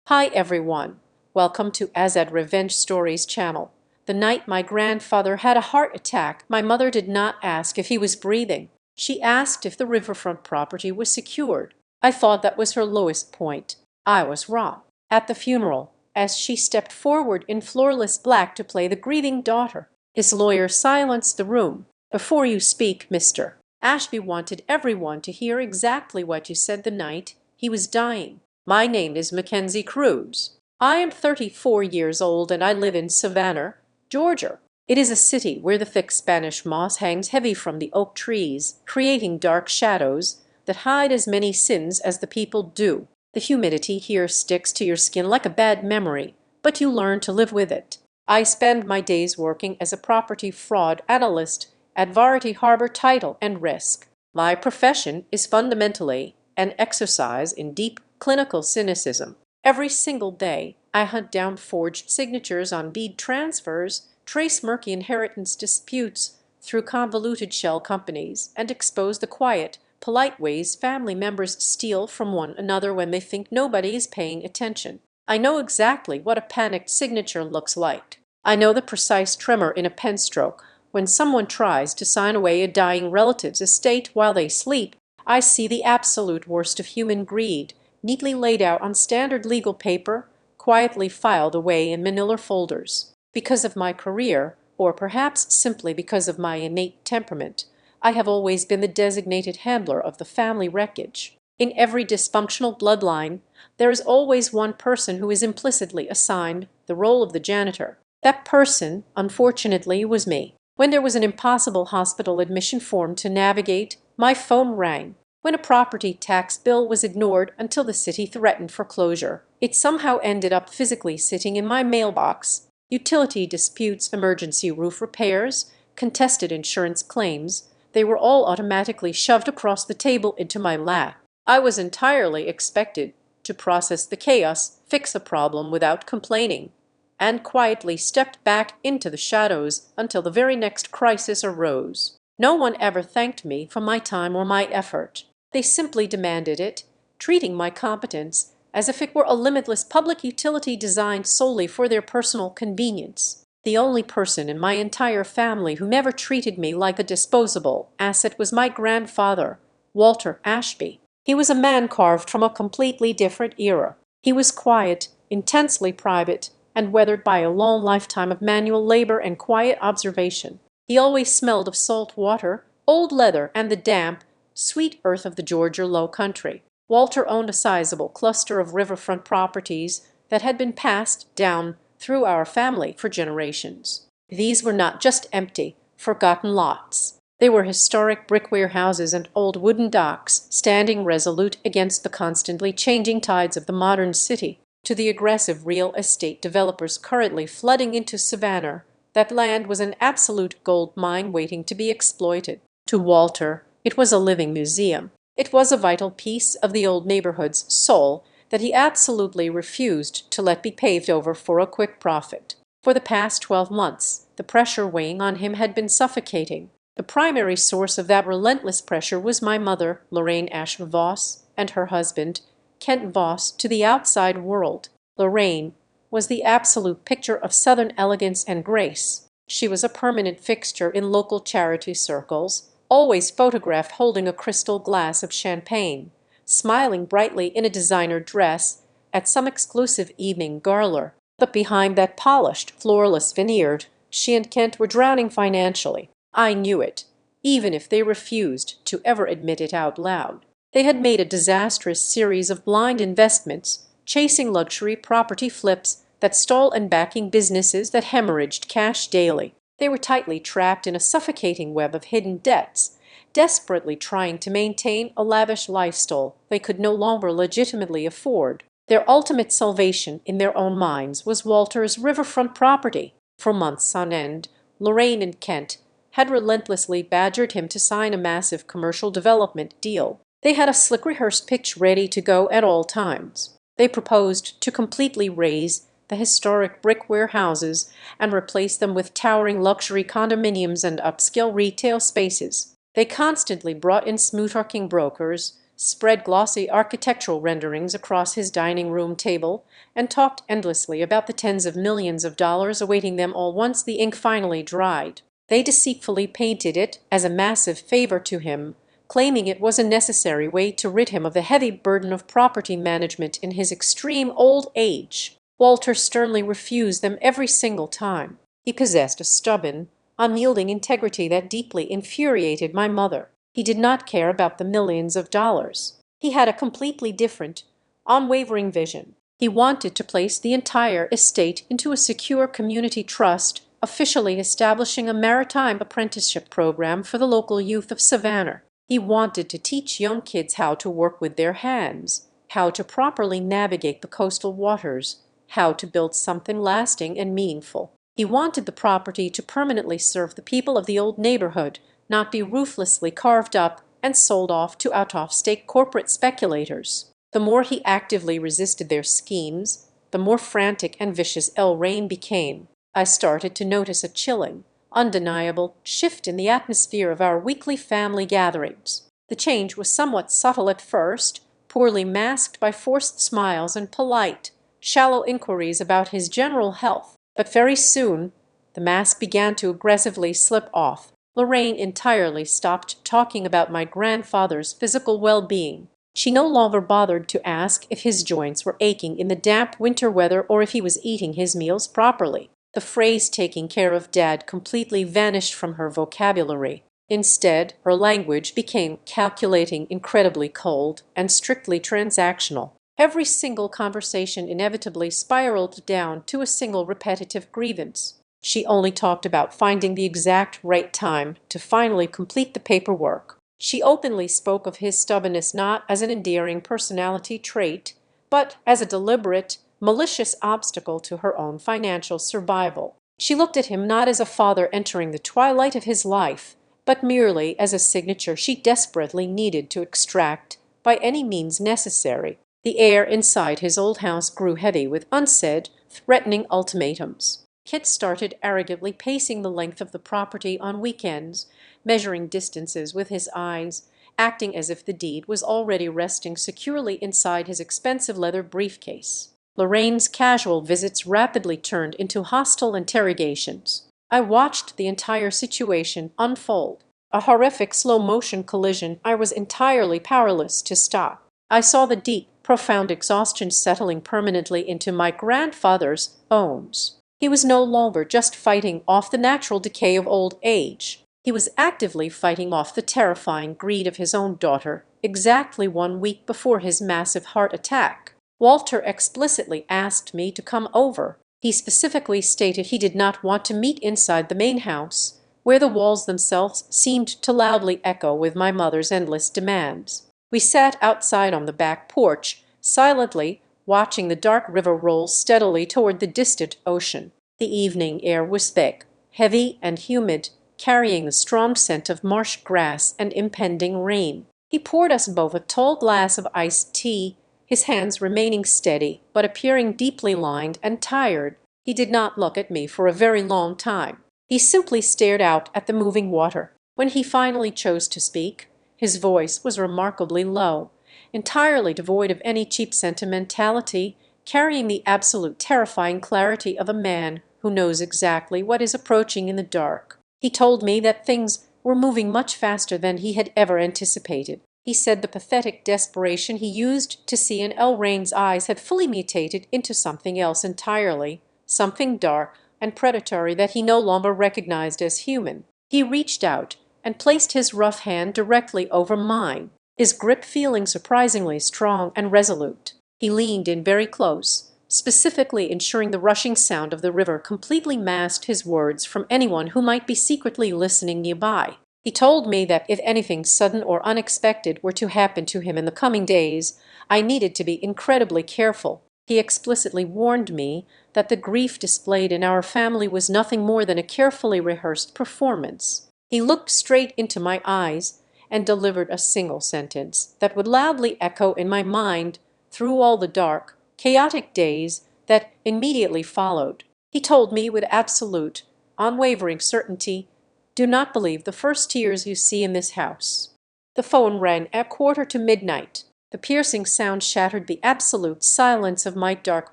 Hi everyone, welcome to Azad Revenge Stories channel. The night my grandfather had a heart attack, my mother did not ask if he was breathing. She asked if the riverfront property was secured. I thought that was her lowest point. I was wrong. At the funeral, as she stepped forward in floorless black to play the grieving daughter, his lawyer silenced the room. "Before you speak, Mr. Ashby wanted everyone to hear exactly what you said the night he was dying. My name is Mackenzie Cruz. I am 34 years old and I live in Savannah, Georgia. It is a city where the thick Spanish moss hangs heavy from the oak trees, creating dark shadows that hide as many sins as the people do. The humidity here sticks to your skin like a bad memory, but you learn to live with it. I spend my days working as a property fraud analyst at Varity Harbor Title and Risk. My profession is fundamentally an exercise in deep clinical cynicism. Every single day, I hunt down forged signatures on deed transfers, trace murky inheritance disputes through convoluted shell companies, and expose the quiet, polite ways family members steal from one another when they think nobody is paying attention. I know exactly what a panicked signature looks like. I know the precise tremor in a pen stroke when someone tries to sign away a dying relative's estate while they sleep. I see the absolute worst of human greed, neatly laid out on standard legal paper, quietly filed away in manila folders. Because of my career, or perhaps simply because of my innate temperament, I have always been the designated handler of the family wreckage. In every dysfunctional bloodline, there is always one person who is implicitly assigned the role of the janitor. That person, unfortunately, was me. When there was an impossible hospital admission form to navigate, my phone rang. When a property tax bill was ignored until the city threatened foreclosure, it somehow ended up physically sitting in my mailbox. Utility disputes, emergency roof repairs, contested insurance claims, they were all automatically shoved across the table into my lap. I was entirely expected to process the chaos, fix a problem without complaining, and quietly stepped back into the shadows until the very next crisis arose. No one ever thanked me for my time or my effort. They simply demanded it, treating my competence as if it were a limitless public utility designed solely for their personal convenience. The only person in my entire family who never treated me like a disposable asset was my grandfather, Walter Ashby. He was a man carved from a completely different era. He was quiet, intensely private, and weathered by a long lifetime of manual labor and quiet observation. He always smelled of salt water, old leather, and the damp, sweet earth of the Georgia low country. Walter owned a sizable cluster of riverfront properties that had been passed down through our family for generations. These were not just empty, forgotten lots. They were historic brick warehouses and old wooden docks, standing resolute against the constantly changing tides of the modern city. To the aggressive real estate developers currently flooding into Savannah, that land was an absolute gold mine waiting to be exploited. To Walter, it was a living museum. It was a vital piece of the old neighborhood's soul that he absolutely refused to let be paved over for a quick profit. For the past 12 months, the pressure weighing on him had been suffocating. The primary source of that relentless pressure was my mother, Lorraine Ashby Voss, and her husband, Kent Voss. To the outside world, Lorraine was the absolute picture of Southern elegance and grace. She was a permanent fixture in local charity circles, always photographed holding a crystal glass of champagne, smiling brightly in a designer dress at some exclusive evening gala. But behind that polished, floorless veneer, she and Kent were drowning financially. I knew it, even if they refused to ever admit it out loud. They had made a disastrous series of blind investments, chasing luxury property flips that stole and backing businesses that hemorrhaged cash daily. They were tightly trapped in a suffocating web of hidden debts, desperately trying to maintain a lavish lifestyle they could no longer legitimately afford. Their ultimate salvation, in their own minds, was Walter's riverfront property. For months on end, Lorraine and Kent had relentlessly badgered him to sign a massive commercial development deal. They had a slick rehearsed pitch ready to go at all times. They proposed to completely raze the historic brick warehouses and replace them with towering luxury condominiums and upscale retail spaces. They constantly brought in smooth-talking brokers spread glossy architectural renderings across his dining room table, and talked endlessly about the tens of millions of dollars awaiting them all once the ink finally dried. They deceitfully painted it as a massive favor to him, claiming it was a necessary way to rid him of the heavy burden of property management in his extreme old age. Walter sternly refused them every single time. He possessed a stubborn, unyielding integrity that deeply infuriated my mother. He did not care about the millions of dollars. He had a completely different, unwavering vision. He wanted to place the entire estate into a secure community trust, officially establishing a maritime apprenticeship program for the local youth of Savannah. He wanted to teach young kids how to work with their hands, how to properly navigate the coastal waters, how to build something lasting and meaningful. He wanted the property to permanently serve the people of the old neighborhood, not be ruthlessly carved up and sold off to out-of-state corporate speculators. The more he actively resisted their schemes, the more frantic and vicious Rain became. I started to notice a chilling, undeniable shift in the atmosphere of our weekly family gatherings. The change was somewhat subtle at first, poorly masked by forced smiles and polite, shallow inquiries about his general health. But very soon the mask began to aggressively slip off. Lorraine entirely stopped talking about my grandfather's physical well-being. She no longer bothered to ask if his joints were aching in the damp winter weather or if he was eating his meals properly. The phrase "taking care of Dad" completely vanished from her vocabulary. Instead, her language became calculating, incredibly cold, and strictly transactional. Every single conversation inevitably spiraled down to a single repetitive grievance. She only talked about finding the exact right time to finally complete the paperwork. She openly spoke of his stubbornness not as an endearing personality trait, but as a deliberate, malicious obstacle to her own financial survival. She looked at him not as a father entering the twilight of his life, but merely as a signature she desperately needed to extract by any means necessary. The air inside his old house grew heavy with unsaid, threatening ultimatums. Kit started arrogantly pacing the length of the property on weekends, measuring distances with his eyes, acting as if the deed was already resting securely inside his expensive leather briefcase. Lorraine's casual visits rapidly turned into hostile interrogations. I watched the entire situation unfold, a horrific slow-motion collision I was entirely powerless to stop. I saw the deep, profound exhaustion settling permanently into my grandfather's bones. He was no longer just fighting off the natural decay of old age. He was actively fighting off the terrifying greed of his own daughter, exactly 1 week before his massive heart attack. Walter explicitly asked me to come over. He specifically stated he did not want to meet inside the main house, where the walls themselves seemed to loudly echo with my mother's endless demands. We sat outside on the back porch, silently watching the dark river roll steadily toward the distant ocean. The evening air was thick, heavy and humid, carrying the strong scent of marsh grass and impending rain. He poured us both a tall glass of iced tea, his hands remaining steady, but appearing deeply lined and tired. He did not look at me for a very long time. He simply stared out at the moving water. When he finally chose to speak, his voice was remarkably low, entirely devoid of any cheap sentimentality, carrying the absolute terrifying clarity of a man who knows exactly what is approaching in the dark. He told me that things were moving much faster than he had ever anticipated. He said the pathetic desperation he used to see in Rain's eyes had fully mutated into something else entirely, something dark and predatory that he no longer recognized as human. He reached out and placed his rough hand directly over mine, his grip feeling surprisingly strong and resolute. He leaned in very close, specifically ensuring the rushing sound of the river completely masked his words from anyone who might be secretly listening nearby. He told me that if anything sudden or unexpected were to happen to him in the coming days, I needed to be incredibly careful. He explicitly warned me that the grief displayed in our family was nothing more than a carefully rehearsed performance. He looked straight into my eyes and delivered a single sentence that would loudly echo in my mind through all the dark, chaotic days that immediately followed. He told me with absolute, unwavering certainty, "Do not believe the first tears you see in this house." The phone rang at 1:45. The piercing sound shattered the absolute silence of my dark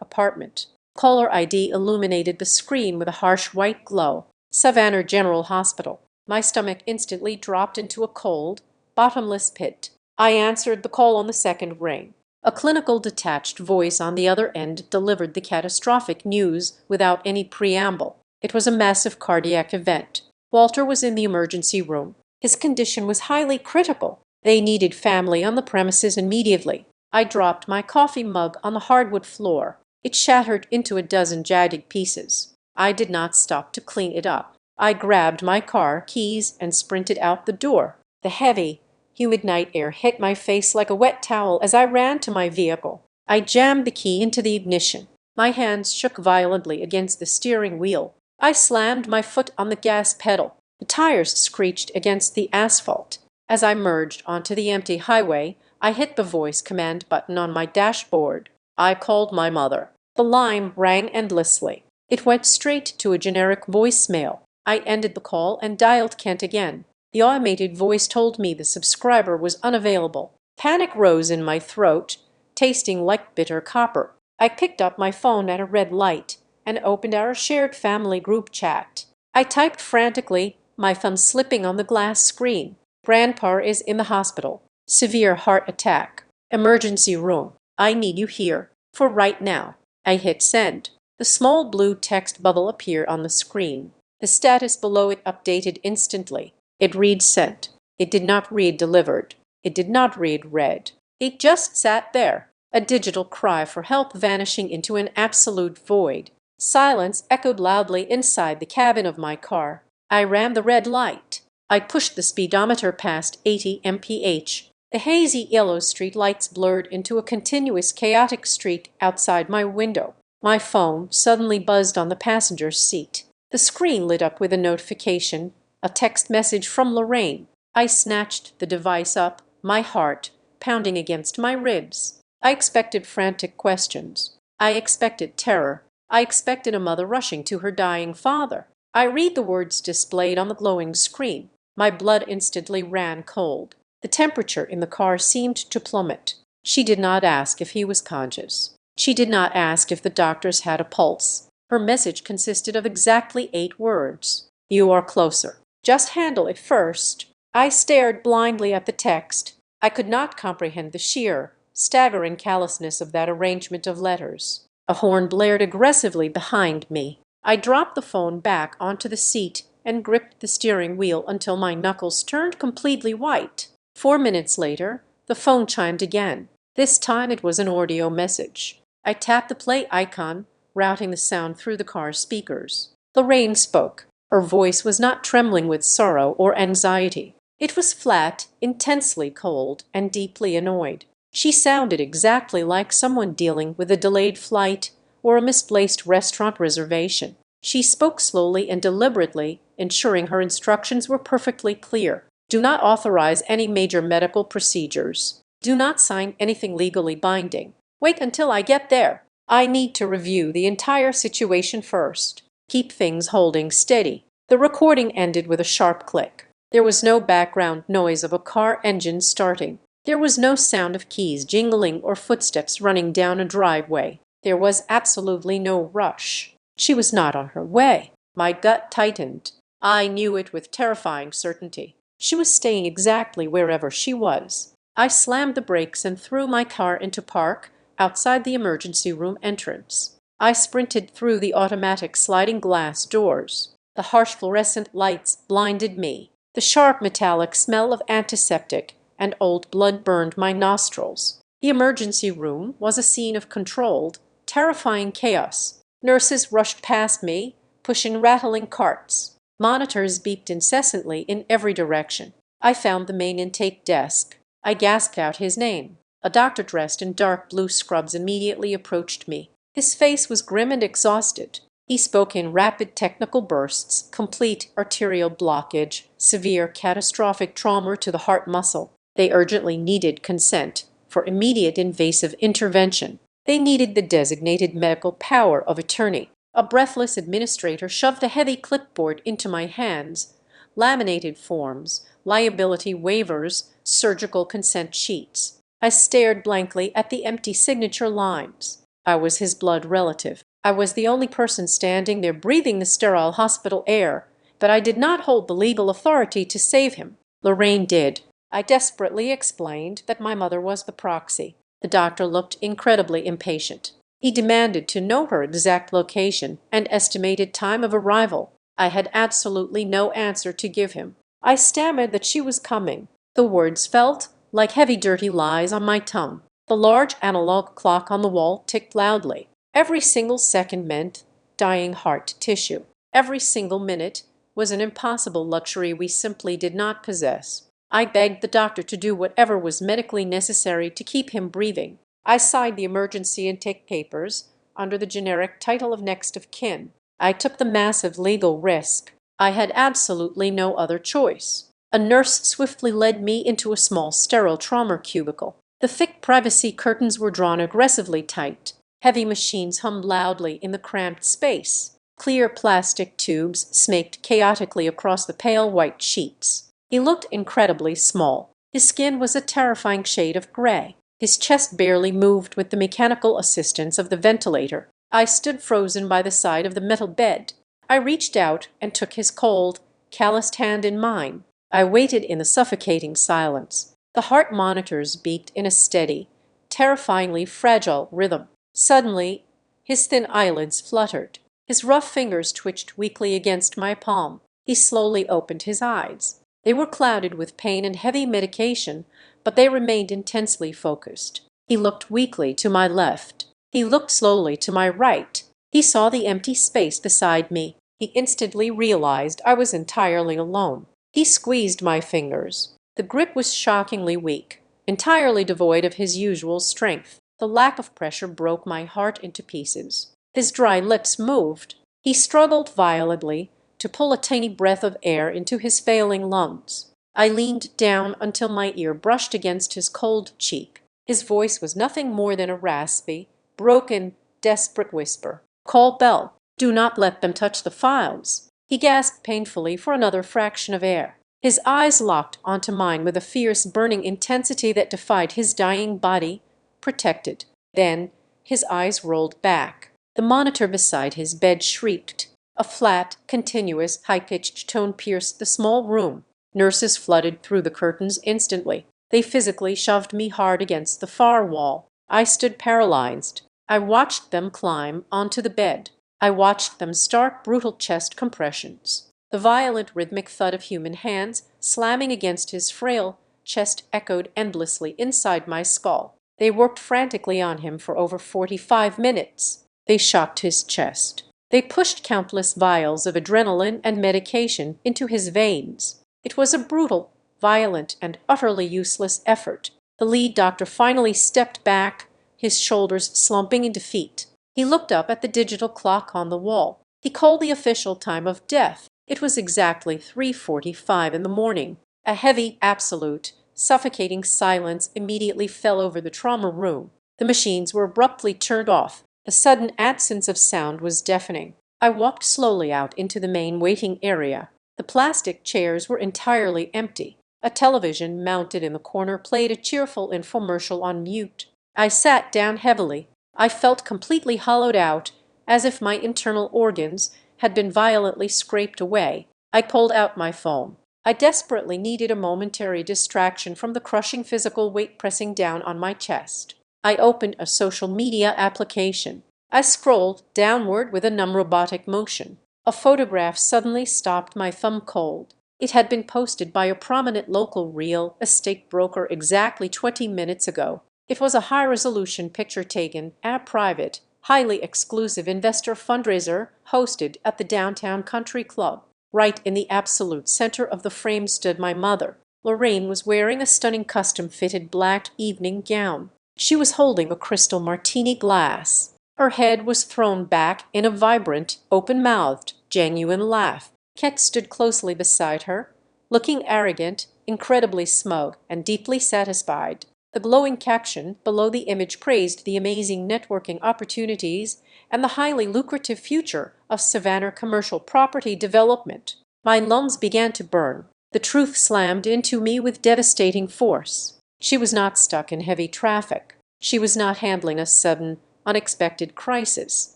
apartment. Caller ID illuminated the screen with a harsh white glow. Savannah General Hospital. My stomach instantly dropped into a cold, bottomless pit. I answered the call on the second ring. A clinical detached voice on the other end delivered the catastrophic news without any preamble. It was a massive cardiac event. Walter was in the emergency room. His condition was highly critical. They needed family on the premises immediately. I dropped my coffee mug on the hardwood floor. It shattered into a dozen jagged pieces. I did not stop to clean it up. I grabbed my car keys and sprinted out the door. The heavy, humid night air hit my face like a wet towel as I ran to my vehicle. I jammed the key into the ignition. My hands shook violently against the steering wheel. I slammed my foot on the gas pedal. The tires screeched against the asphalt. As I merged onto the empty highway, I hit the voice command button on my dashboard. I called my mother. The line rang endlessly. It went straight to a generic voicemail. I ended the call and dialed Kent again. The automated voice told me the subscriber was unavailable. Panic rose in my throat, tasting like bitter copper. I picked up my phone at a red light and opened our shared family group chat. I typed frantically, my thumb slipping on the glass screen. Grandpa is in the hospital. Severe heart attack. Emergency room. I need you here. For right now. I hit send. The small blue text bubble appeared on the screen. The status below it updated instantly. It read sent. It did not read delivered. It did not read read. It just sat there, a digital cry for help vanishing into an absolute void. Silence echoed loudly inside the cabin of my car. I ran the red light. I pushed the speedometer past 80 mph. The hazy yellow street lights blurred into a continuous chaotic street outside my window. My phone suddenly buzzed on the passenger's seat. The screen lit up with a notification, a text message from Lorraine. I snatched the device up, my heart pounding against my ribs. I expected frantic questions. I expected terror. I expected a mother rushing to her dying father. I read the words displayed on the glowing screen. My blood instantly ran cold. The temperature in the car seemed to plummet. She did not ask if he was conscious. She did not ask if the doctors had a pulse. Her message consisted of exactly 8 words. You are closer. Just handle it first. I stared blindly at the text. I could not comprehend the sheer, staggering callousness of that arrangement of letters. A horn blared aggressively behind me. I dropped the phone back onto the seat and gripped the steering wheel until my knuckles turned completely white. 4 minutes later, the phone chimed again. This time it was an audio message. I tapped the play icon, routing the sound through the car's speakers. Lorraine spoke. Her voice was not trembling with sorrow or anxiety. It was flat, intensely cold, and deeply annoyed. She sounded exactly like someone dealing with a delayed flight or a misplaced restaurant reservation. She spoke slowly and deliberately, ensuring her instructions were perfectly clear. Do not authorize any major medical procedures. Do not sign anything legally binding. Wait until I get there. I need to review the entire situation first. Keep things holding steady. The recording ended with a sharp click. There was no background noise of a car engine starting. There was no sound of keys jingling or footsteps running down a driveway. There was absolutely no rush. She was not on her way. My gut tightened. I knew it with terrifying certainty. She was staying exactly wherever she was. I slammed the brakes and threw my car into park outside the emergency room entrance. I sprinted through the automatic sliding glass doors. The harsh fluorescent lights blinded me. The sharp metallic smell of antiseptic and old blood burned my nostrils. The emergency room was a scene of controlled, terrifying chaos. Nurses rushed past me, pushing rattling carts. Monitors beeped incessantly in every direction. I found the main intake desk. I gasped out his name. A doctor dressed in dark blue scrubs immediately approached me. His face was grim and exhausted. He spoke in rapid technical bursts: complete arterial blockage, severe catastrophic trauma to the heart muscle. They urgently needed consent for immediate invasive intervention. They needed the designated medical power of attorney. A breathless administrator shoved a heavy clipboard into my hands. Laminated forms, liability waivers, surgical consent sheets. I stared blankly at the empty signature lines. I was his blood relative. I was the only person standing there breathing the sterile hospital air, but I did not hold the legal authority to save him. Lorraine did. I desperately explained that my mother was the proxy. The doctor looked incredibly impatient. He demanded to know her exact location and estimated time of arrival. I had absolutely no answer to give him. I stammered that she was coming. The words felt like heavy, dirty lies on my tongue. The large analog clock on the wall ticked loudly. Every single second meant dying heart tissue. Every single minute was an impossible luxury we simply did not possess. I begged the doctor to do whatever was medically necessary to keep him breathing. I signed the emergency intake papers under the generic title of next of kin. I took the massive legal risk. I had absolutely no other choice. A nurse swiftly led me into a small sterile trauma cubicle. The thick privacy curtains were drawn aggressively tight. Heavy machines hummed loudly in the cramped space. Clear plastic tubes snaked chaotically across the pale white sheets. He looked incredibly small. His skin was a terrifying shade of gray. His chest barely moved with the mechanical assistance of the ventilator. I stood frozen by the side of the metal bed. I reached out and took his cold, calloused hand in mine. I waited in the suffocating silence. The heart monitors beeped in a steady, terrifyingly fragile rhythm. Suddenly, his thin eyelids fluttered. His rough fingers twitched weakly against my palm. He slowly opened his eyes. They were clouded with pain and heavy medication, but they remained intensely focused. He looked weakly to my left. He looked slowly to my right. He saw the empty space beside me. He instantly realized I was entirely alone. He squeezed my fingers. The grip was shockingly weak, entirely devoid of his usual strength. The lack of pressure broke my heart into pieces. His dry lips moved. He struggled violently to pull a tiny breath of air into his failing lungs. I leaned down until my ear brushed against his cold cheek. His voice was nothing more than a raspy, broken, desperate whisper. "Call Bell. Do not let them touch the files." He gasped painfully for another fraction of air. His eyes locked onto mine with a fierce, burning intensity that defied his dying body, protected. Then his eyes rolled back. The monitor beside his bed shrieked. A flat, continuous, high-pitched tone pierced the small room. Nurses flooded through the curtains instantly. They physically shoved me hard against the far wall. I stood paralyzed. I watched them climb onto the bed. I watched them start brutal chest compressions. The violent rhythmic thud of human hands slamming against his frail chest echoed endlessly inside my skull. They worked frantically on him for over 45 minutes. They shocked his chest. They pushed countless vials of adrenaline and medication into his veins. It was a brutal, violent, and utterly useless effort. The lead doctor finally stepped back, his shoulders slumping in defeat. He looked up at the digital clock on the wall. He called the official time of death. It was exactly 3:45 in the morning. A heavy, absolute, suffocating silence immediately fell over the trauma room. The machines were abruptly turned off. The sudden absence of sound was deafening. I walked slowly out into the main waiting area. The plastic chairs were entirely empty. A television mounted in the corner played a cheerful infomercial on mute. I sat down heavily. I felt completely hollowed out, as if my internal organs had been violently scraped away. I pulled out my phone. I desperately needed a momentary distraction from the crushing physical weight pressing down on my chest. I opened a social media application. I scrolled downward with a numb robotic motion. A photograph suddenly stopped my thumb cold. It had been posted by a prominent local real estate broker exactly 20 minutes ago. It was a high-resolution picture taken at a private, highly exclusive investor fundraiser hosted at the downtown country club. Right in the absolute center of the frame stood my mother. Lorraine was wearing a stunning custom-fitted black evening gown. She was holding a crystal martini glass. Her head was thrown back in a vibrant, open-mouthed, genuine laugh. Ket stood closely beside her, looking arrogant, incredibly smug, and deeply satisfied. The glowing caption below the image praised the amazing networking opportunities and the highly lucrative future of Savannah commercial property development. My lungs began to burn. The truth slammed into me with devastating force. She was not stuck in heavy traffic. She was not handling a sudden, unexpected crisis.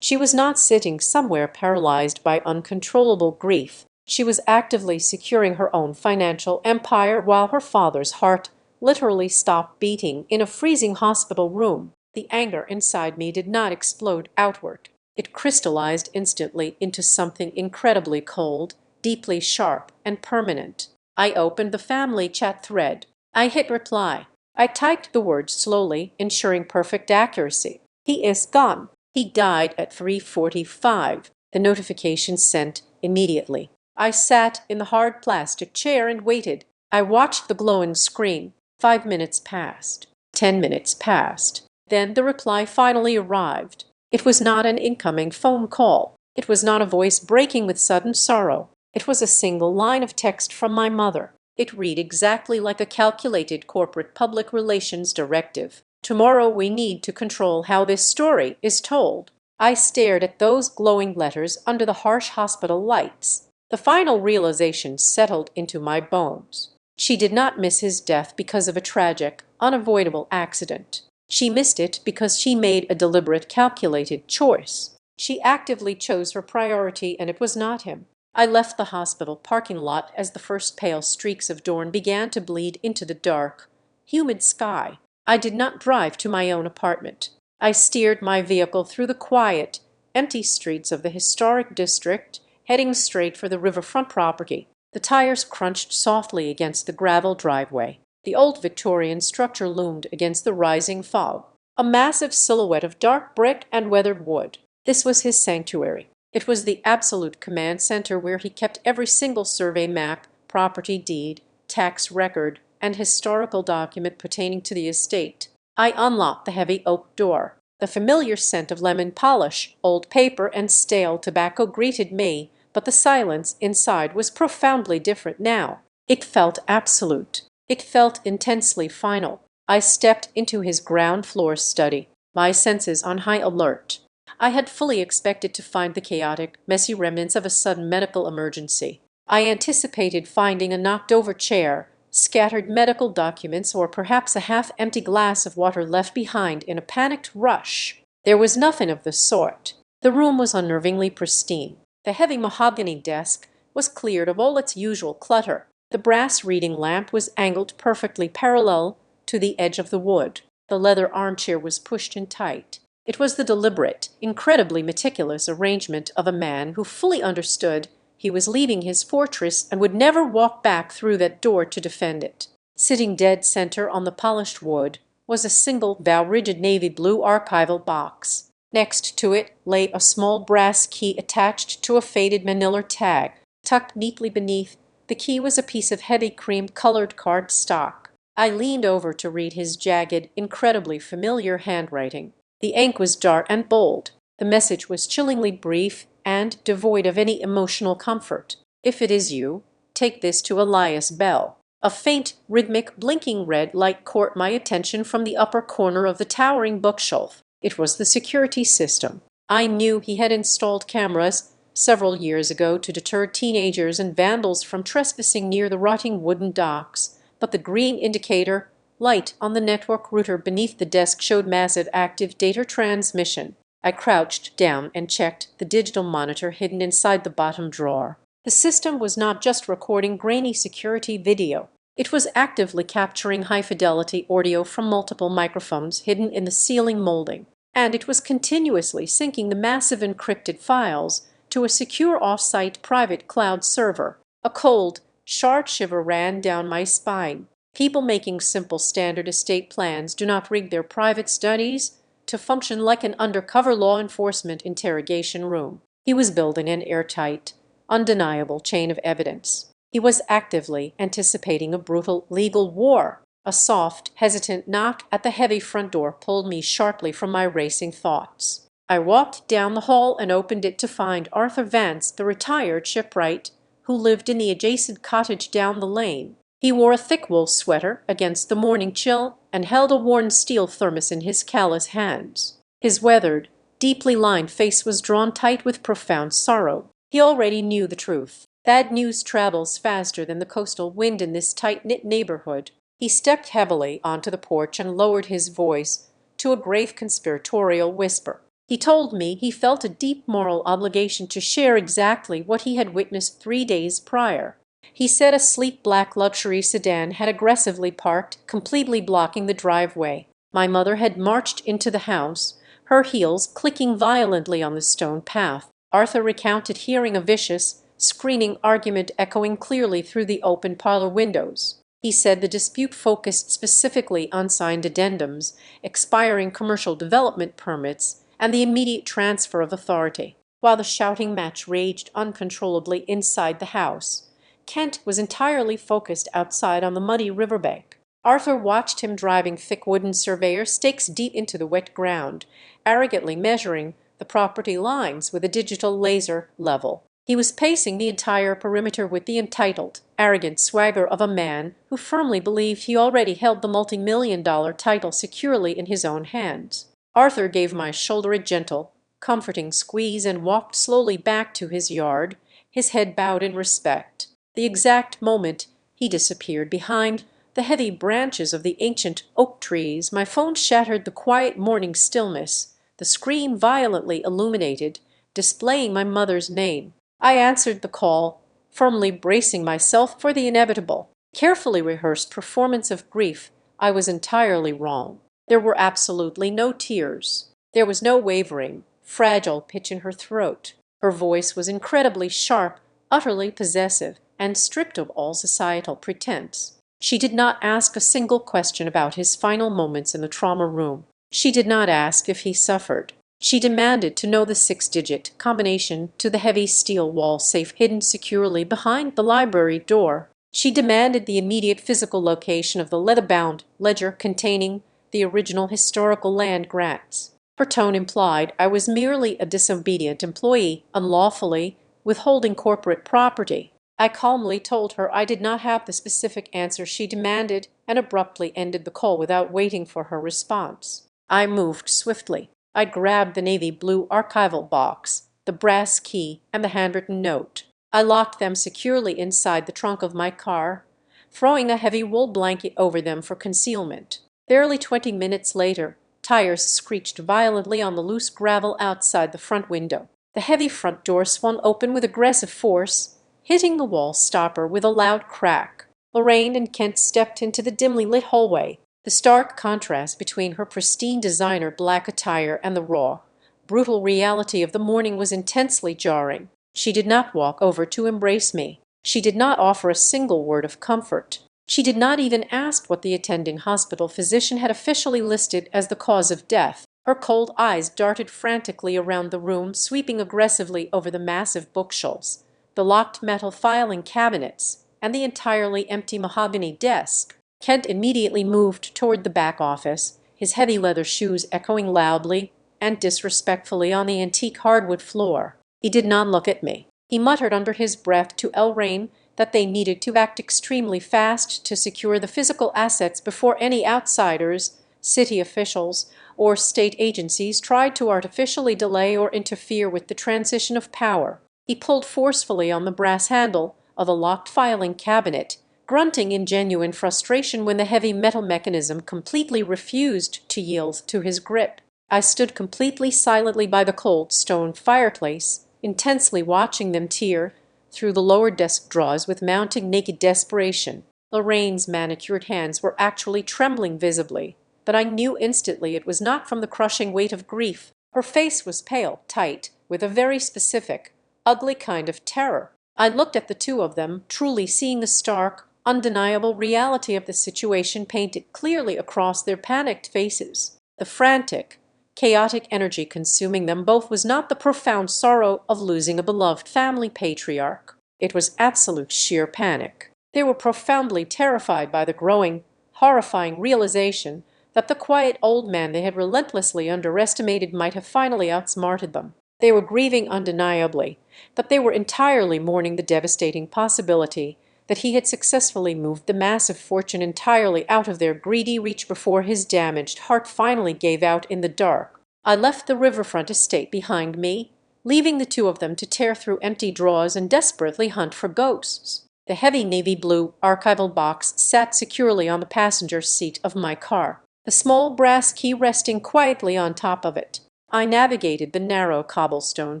She was not sitting somewhere paralyzed by uncontrollable grief. She was actively securing her own financial empire while her father's heart literally stopped beating in a freezing hospital room. The anger inside me did not explode outward. It crystallized instantly into something incredibly cold, deeply sharp, and permanent. I opened the family chat thread. I hit reply. I typed the words slowly, ensuring perfect accuracy. "He is gone. He died at 3:45. The notification sent immediately. I sat in the hard plastic chair and waited. I watched the glowing screen. 5 minutes passed. 10 minutes passed. Then the reply finally arrived. It was not an incoming phone call. It was not a voice breaking with sudden sorrow. It was a single line of text from my mother. It read exactly like a calculated corporate public relations directive. "Tomorrow we need to control how this story is told." I stared at those glowing letters under the harsh hospital lights. The final realization settled into my bones. She did not miss his death because of a tragic, unavoidable accident. She missed it because she made a deliberate, calculated choice. She actively chose her priority, and it was not him. I left the hospital parking lot as the first pale streaks of dawn began to bleed into the dark, humid sky. I did not drive to my own apartment. I steered my vehicle through the quiet, empty streets of the historic district, heading straight for the riverfront property. The tires crunched softly against the gravel driveway. The old Victorian structure loomed against the rising fog, a massive silhouette of dark brick and weathered wood. This was his sanctuary. It was the absolute command center where he kept every single survey map, property deed, tax record, and historical document pertaining to the estate. I unlocked the heavy oak door. The familiar scent of lemon polish, old paper, and stale tobacco greeted me, but the silence inside was profoundly different now. It felt absolute. It felt intensely final. I stepped into his ground floor study, my senses on high alert. I had fully expected to find the chaotic, messy remnants of a sudden medical emergency. I anticipated finding a knocked-over chair, scattered medical documents, or perhaps a half-empty glass of water left behind in a panicked rush. There was nothing of the sort. The room was unnervingly pristine. The heavy mahogany desk was cleared of all its usual clutter. The brass reading lamp was angled perfectly parallel to the edge of the wood. The leather armchair was pushed in tight. It was the deliberate, incredibly meticulous arrangement of a man who fully understood he was leaving his fortress and would never walk back through that door to defend it. Sitting dead center on the polished wood was a single, bow-rigid navy blue archival box. Next to it lay a small brass key attached to a faded manila tag. Tucked neatly beneath, the key was a piece of heavy cream-colored cardstock. I leaned over to read his jagged, incredibly familiar handwriting. The ink was dark and bold. The message was chillingly brief and devoid of any emotional comfort. "If it is you, take this to Elias Bell." A faint, rhythmic, blinking red light caught my attention from the upper corner of the towering bookshelf. It was the security system. I knew he had installed cameras several years ago to deter teenagers and vandals from trespassing near the rotting wooden docks, but the green indicator light on the network router beneath the desk showed massive active data transmission. I crouched down and checked the digital monitor hidden inside the bottom drawer. The system was not just recording grainy security video. It was actively capturing high-fidelity audio from multiple microphones hidden in the ceiling molding, and it was continuously syncing the massive encrypted files to a secure off-site private cloud server. A cold, sharp shiver ran down my spine. People making simple standard estate plans do not rig their private studies to function like an undercover law enforcement interrogation room. He was building an airtight, undeniable chain of evidence. He was actively anticipating a brutal legal war. A soft, hesitant knock at the heavy front door pulled me sharply from my racing thoughts. I walked down the hall and opened it to find Arthur Vance, the retired shipwright, who lived in the adjacent cottage down the lane. He wore a thick wool sweater against the morning chill and held a worn steel thermos in his callous hands. His weathered, deeply lined face was drawn tight with profound sorrow. He already knew the truth. Bad news travels faster than the coastal wind in this tight-knit neighborhood. He stepped heavily onto the porch and lowered his voice to a grave conspiratorial whisper. He told me he felt a deep moral obligation to share exactly what he had witnessed 3 days prior. He said a sleek black luxury sedan had aggressively parked, completely blocking the driveway. My mother had marched into the house, her heels clicking violently on the stone path. Arthur recounted hearing a vicious, screaming argument echoing clearly through the open parlor windows. He said the dispute focused specifically on signed addendums, expiring commercial development permits, and the immediate transfer of authority. While the shouting match raged uncontrollably inside the house, Kent was entirely focused outside on the muddy riverbank. Arthur watched him driving thick wooden surveyor stakes deep into the wet ground, arrogantly measuring the property lines with a digital laser level. He was pacing the entire perimeter with the entitled, arrogant swagger of a man who firmly believed he already held the multi-million-dollar title securely in his own hands. Arthur gave my shoulder a gentle, comforting squeeze and walked slowly back to his yard, his head bowed in respect. The exact moment he disappeared behind the heavy branches of the ancient oak trees, my phone shattered the quiet morning stillness, the screen violently illuminated, displaying my mother's name. I answered the call, firmly bracing myself for the inevitable. Carefully rehearsed performance of grief, I was entirely wrong. There were absolutely no tears. There was no wavering, fragile pitch in her throat. Her voice was incredibly sharp, utterly possessive, and stripped of all societal pretense. She did not ask a single question about his final moments in the trauma room. She did not ask if he suffered. She demanded to know the 6-digit combination to the heavy steel wall safe hidden securely behind the library door. She demanded the immediate physical location of the leather-bound ledger containing the original historical land grants. Her tone implied I was merely a disobedient employee, unlawfully withholding corporate property. I calmly told her I did not have the specific answer she demanded and abruptly ended the call without waiting for her response. I moved swiftly. I grabbed the navy blue archival box, the brass key, and the handwritten note. I locked them securely inside the trunk of my car, throwing a heavy wool blanket over them for concealment. Barely 20 minutes later, tires screeched violently on the loose gravel outside the front window. The heavy front door swung open with aggressive force, hitting the wall stopper with a loud crack. Lorraine and Kent stepped into the dimly lit hallway. The stark contrast between her pristine designer black attire and the raw, brutal reality of the morning was intensely jarring. She did not walk over to embrace me. She did not offer a single word of comfort. She did not even ask what the attending hospital physician had officially listed as the cause of death. Her cold eyes darted frantically around the room, sweeping aggressively over the massive bookshelves, the locked metal filing cabinets, and the entirely empty mahogany desk. Kent immediately moved toward the back office, his heavy leather shoes echoing loudly and disrespectfully on the antique hardwood floor. He did not look at me. He muttered under his breath to Lorraine that they needed to act extremely fast to secure the physical assets before any outsiders, city officials, or state agencies tried to artificially delay or interfere with the transition of power. He pulled forcefully on the brass handle of a locked filing cabinet, grunting in genuine frustration when the heavy metal mechanism completely refused to yield to his grip. I stood completely silently by the cold stone fireplace, intensely watching them tear through the lower desk drawers with mounting naked desperation. Lorraine's manicured hands were actually trembling visibly, but I knew instantly it was not from the crushing weight of grief. Her face was pale, tight, with a very specific, ugly kind of terror. I looked at the two of them, truly seeing the stark, undeniable reality of the situation painted clearly across their panicked faces. The frantic, chaotic energy consuming them both was not the profound sorrow of losing a beloved family patriarch. It was absolute sheer panic. They were profoundly terrified by the growing, horrifying realization that the quiet old man they had relentlessly underestimated might have finally outsmarted them. They were grieving undeniably, but they were entirely mourning the devastating possibility that he had successfully moved the massive fortune entirely out of their greedy reach before his damaged heart finally gave out in the dark. I left the riverfront estate behind me, leaving the two of them to tear through empty drawers and desperately hunt for ghosts. The heavy navy blue archival box sat securely on the passenger seat of my car, the small brass key resting quietly on top of it. I navigated the narrow cobblestone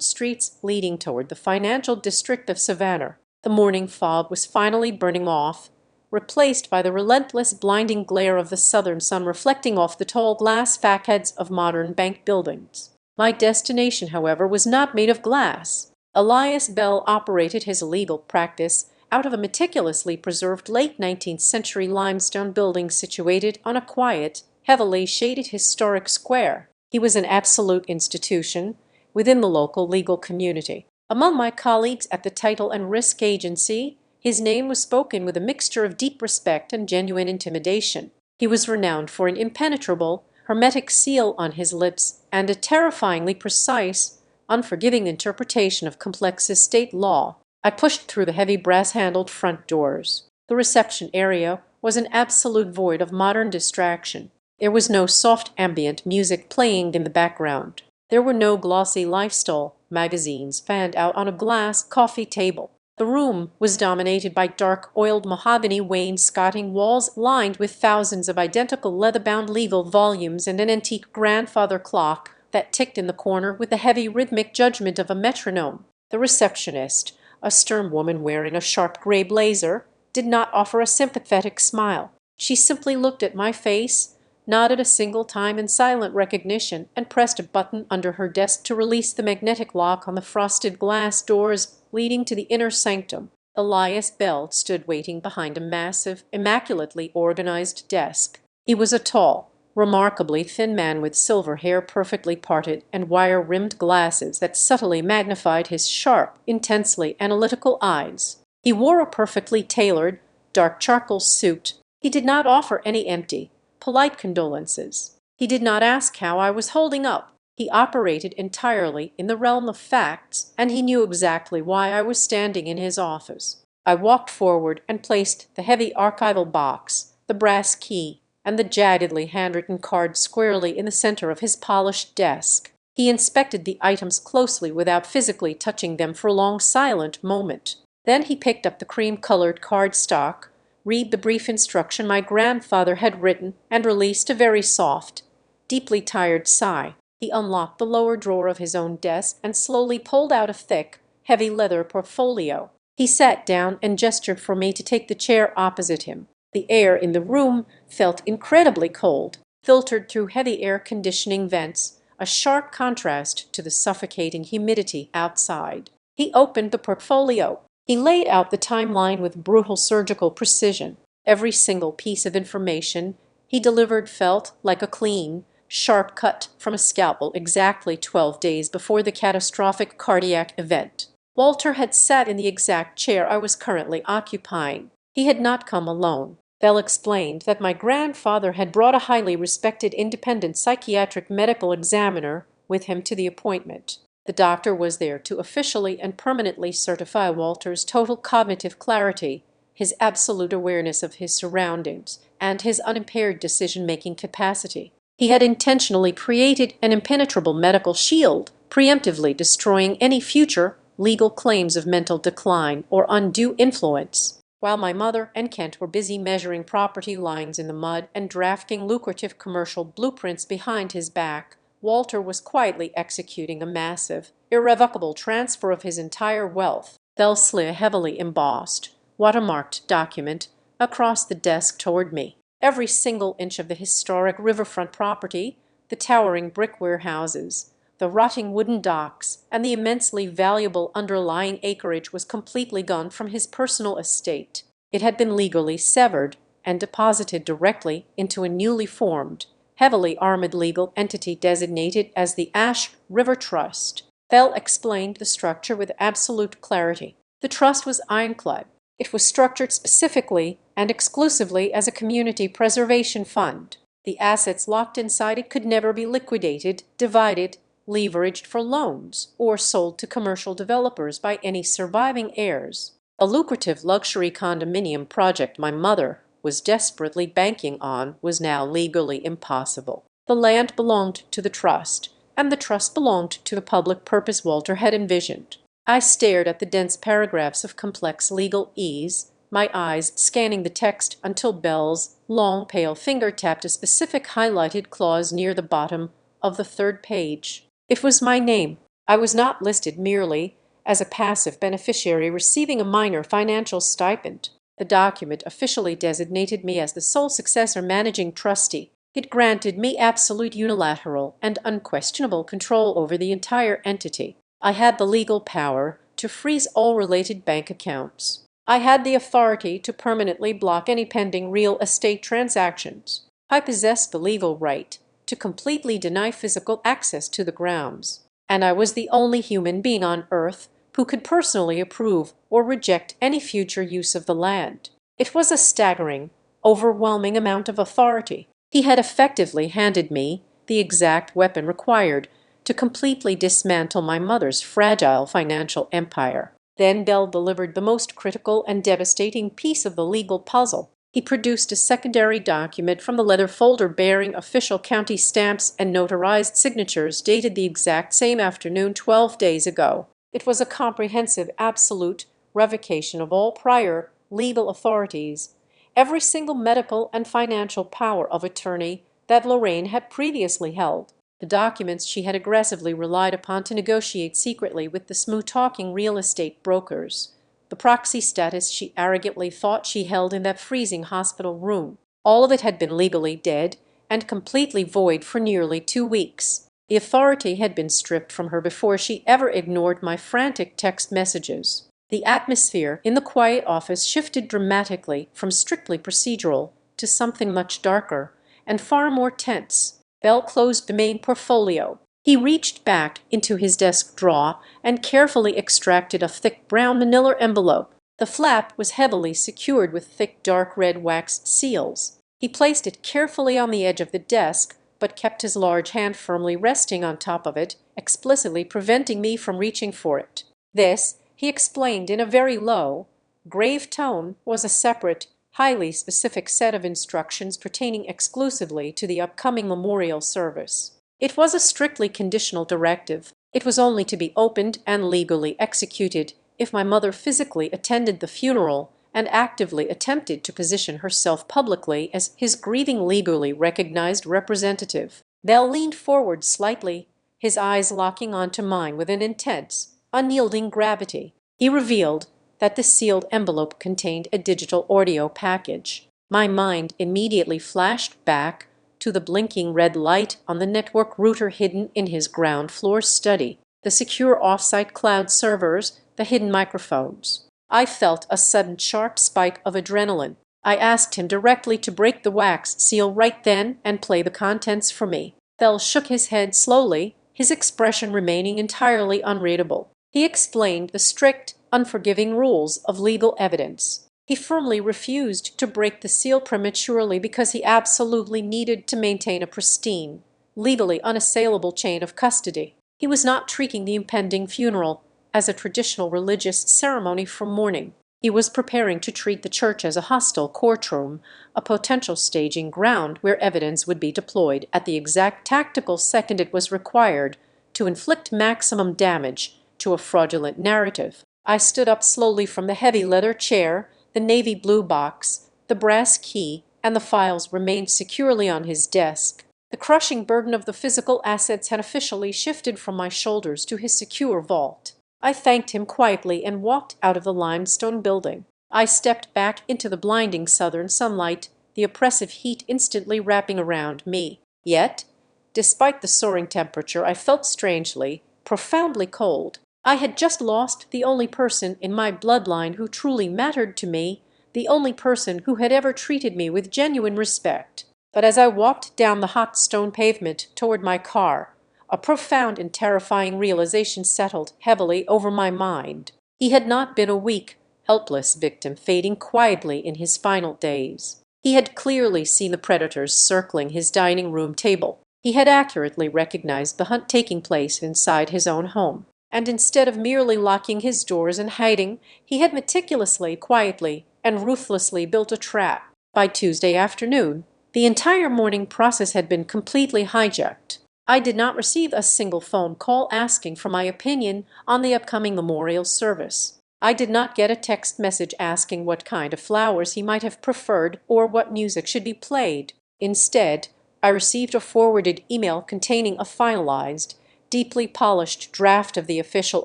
streets leading toward the financial district of Savannah. The morning fog was finally burning off, replaced by the relentless blinding glare of the southern sun reflecting off the tall glass facades of modern bank buildings. My destination, however, was not made of glass. Elias Bell operated his illegal practice out of a meticulously preserved late 19th century limestone building situated on a quiet, heavily shaded historic square. He was an absolute institution within the local legal community. Among my colleagues at the Title and Risk Agency, his name was spoken with a mixture of deep respect and genuine intimidation. He was renowned for an impenetrable, hermetic seal on his lips and a terrifyingly precise, unforgiving interpretation of complex estate law. I pushed through the heavy brass-handled front doors. The reception area was an absolute void of modern distraction. There was no soft ambient music playing in the background. There were no glossy lifestyle magazines fanned out on a glass coffee table. The room was dominated by dark, oiled mahogany wainscoting walls lined with thousands of identical leather-bound legal volumes and an antique grandfather clock that ticked in the corner with the heavy rhythmic judgment of a metronome. The receptionist, a stern woman wearing a sharp gray blazer, did not offer a sympathetic smile. She simply looked at my face, nodded a single time in silent recognition, and pressed a button under her desk to release the magnetic lock on the frosted glass doors leading to the inner sanctum. Elias Bell stood waiting behind a massive, immaculately organized desk. He was a tall, remarkably thin man with silver hair perfectly parted and wire-rimmed glasses that subtly magnified his sharp, intensely analytical eyes. He wore a perfectly tailored, dark charcoal suit. He did not offer any empty, polite condolences. He did not ask how I was holding up. He operated entirely in the realm of facts, and he knew exactly why I was standing in his office. I walked forward and placed the heavy archival box, the brass key, and the jaggedly handwritten card squarely in the center of his polished desk. He inspected the items closely without physically touching them for a long silent moment. Then he picked up the cream-colored cardstock, read the brief instruction my grandfather had written, and released a very soft, deeply tired sigh. He unlocked the lower drawer of his own desk and slowly pulled out a thick, heavy leather portfolio. He sat down and gestured for me to take the chair opposite him. The air in the room felt incredibly cold, filtered through heavy air conditioning vents, a sharp contrast to the suffocating humidity outside. He opened the portfolio. He laid out the timeline with brutal surgical precision. Every single piece of information he delivered felt like a clean, sharp cut from a scalpel exactly 12 days before the catastrophic cardiac event. Walter had sat in the exact chair I was currently occupying. He had not come alone. Bell explained that my grandfather had brought a highly respected independent psychiatric medical examiner with him to the appointment. The doctor was there to officially and permanently certify Walter's total cognitive clarity, his absolute awareness of his surroundings, and his unimpaired decision-making capacity. He had intentionally created an impenetrable medical shield, preemptively destroying any future legal claims of mental decline or undue influence. While my mother and Kent were busy measuring property lines in the mud and drafting lucrative commercial blueprints behind his back, Walter was quietly executing a massive, irrevocable transfer of his entire wealth. Bell slid a heavily embossed, watermarked document across the desk toward me. Every single inch of the historic riverfront property, the towering brick warehouses, the rotting wooden docks, and the immensely valuable underlying acreage was completely gone from his personal estate. It had been legally severed and deposited directly into a newly formed, heavily armored legal entity designated as the Ash River Trust. Bell explained the structure with absolute clarity. The trust was ironclad. It was structured specifically and exclusively as a community preservation fund. The assets locked inside it could never be liquidated, divided, leveraged for loans, or sold to commercial developers by any surviving heirs. A lucrative luxury condominium project my mother was desperately banking on was now legally impossible. The land belonged to the trust, and the trust belonged to the public purpose Walter had envisioned. I stared at the dense paragraphs of complex legalese, my eyes scanning the text until Bell's long, pale finger tapped a specific highlighted clause near the bottom of the third page. It was my name. I was not listed merely as a passive beneficiary receiving a minor financial stipend. The document officially designated me as the sole successor managing trustee. It granted me absolute unilateral and unquestionable control over the entire entity. I had the legal power to freeze all related bank accounts. I had the authority to permanently block any pending real estate transactions. I possessed the legal right to completely deny physical access to the grounds. And I was the only human being on Earth who could personally approve or reject any future use of the land. It was a staggering, overwhelming amount of authority. He had effectively handed me the exact weapon required to completely dismantle my mother's fragile financial empire. Then Bell delivered the most critical and devastating piece of the legal puzzle. He produced a secondary document from the leather folder bearing official county stamps and notarized signatures dated the exact same afternoon 12 days ago. It was a comprehensive, absolute revocation of all prior legal authorities, every single medical and financial power of attorney that Lorraine had previously held. The documents she had aggressively relied upon to negotiate secretly with the smooth-talking real estate brokers. The proxy status she arrogantly thought she held in that freezing hospital room. All of it had been legally dead and completely void for nearly 2 weeks. The authority had been stripped from her before she ever ignored my frantic text messages. The atmosphere in the quiet office shifted dramatically from strictly procedural to something much darker and far more tense. Bell closed the main portfolio. He reached back into his desk drawer and carefully extracted a thick brown manila envelope. The flap was heavily secured with thick dark red wax seals. He placed it carefully on the edge of the desk, but kept his large hand firmly resting on top of it, explicitly preventing me from reaching for it. This, he explained in a very low, grave tone, was a separate, highly specific set of instructions pertaining exclusively to the upcoming memorial service. It was a strictly conditional directive. It was only to be opened and legally executed if my mother physically attended the funeral and actively attempted to position herself publicly as his grieving legally recognized representative. Bell leaned forward slightly, his eyes locking onto mine with an intense, unyielding gravity. He revealed that the sealed envelope contained a digital audio package. My mind immediately flashed back to the blinking red light on the network router hidden in his ground floor study, the secure off-site cloud servers, the hidden microphones. I felt a sudden sharp spike of adrenaline. I asked him directly to break the wax seal right then and play the contents for me. Bell shook his head slowly, his expression remaining entirely unreadable. He explained the strict, unforgiving rules of legal evidence. He firmly refused to break the seal prematurely because he absolutely needed to maintain a pristine, legally unassailable chain of custody. He was not treating the impending funeral as a traditional religious ceremony for mourning. He was preparing to treat the church as a hostile courtroom, a potential staging ground where evidence would be deployed at the exact tactical second it was required to inflict maximum damage to a fraudulent narrative. I stood up slowly from the heavy leather chair. The navy blue box, the brass key, and the files remained securely on his desk. The crushing burden of the physical assets had officially shifted from my shoulders to his secure vault. I thanked him quietly and walked out of the limestone building. I stepped back into the blinding southern sunlight, the oppressive heat instantly wrapping around me. Yet, despite the soaring temperature, I felt strangely, profoundly cold. I had just lost the only person in my bloodline who truly mattered to me, the only person who had ever treated me with genuine respect. But as I walked down the hot stone pavement toward my car, a profound and terrifying realization settled heavily over my mind. He had not been a weak, helpless victim fading quietly in his final days. He had clearly seen the predators circling his dining room table. He had accurately recognized the hunt taking place inside his own home. And instead of merely locking his doors and hiding, he had meticulously, quietly, and ruthlessly built a trap. By Tuesday afternoon, the entire mourning process had been completely hijacked. I did not receive a single phone call asking for my opinion on the upcoming memorial service. I did not get a text message asking what kind of flowers he might have preferred or what music should be played. Instead, I received a forwarded email containing a finalized, deeply polished draft of the official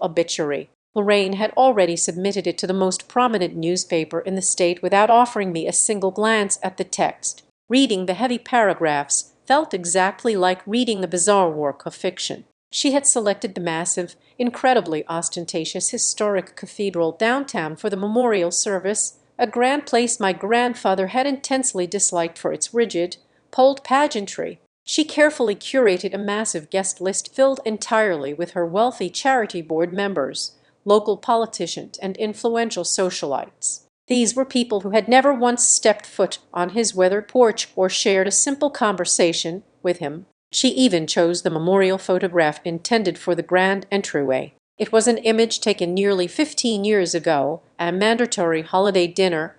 obituary. Lorraine had already submitted it to the most prominent newspaper in the state without offering me a single glance at the text. Reading the heavy paragraphs felt exactly like reading the bizarre work of fiction. She had selected the massive, incredibly ostentatious historic cathedral downtown for the memorial service, a grand place my grandfather had intensely disliked for its rigid, polled pageantry. She carefully curated a massive guest list filled entirely with her wealthy charity board members, local politicians, and influential socialites. These were people who had never once stepped foot on his weathered porch or shared a simple conversation with him. She even chose the memorial photograph intended for the grand entryway. It was an image taken nearly 15 years ago at a mandatory holiday dinner,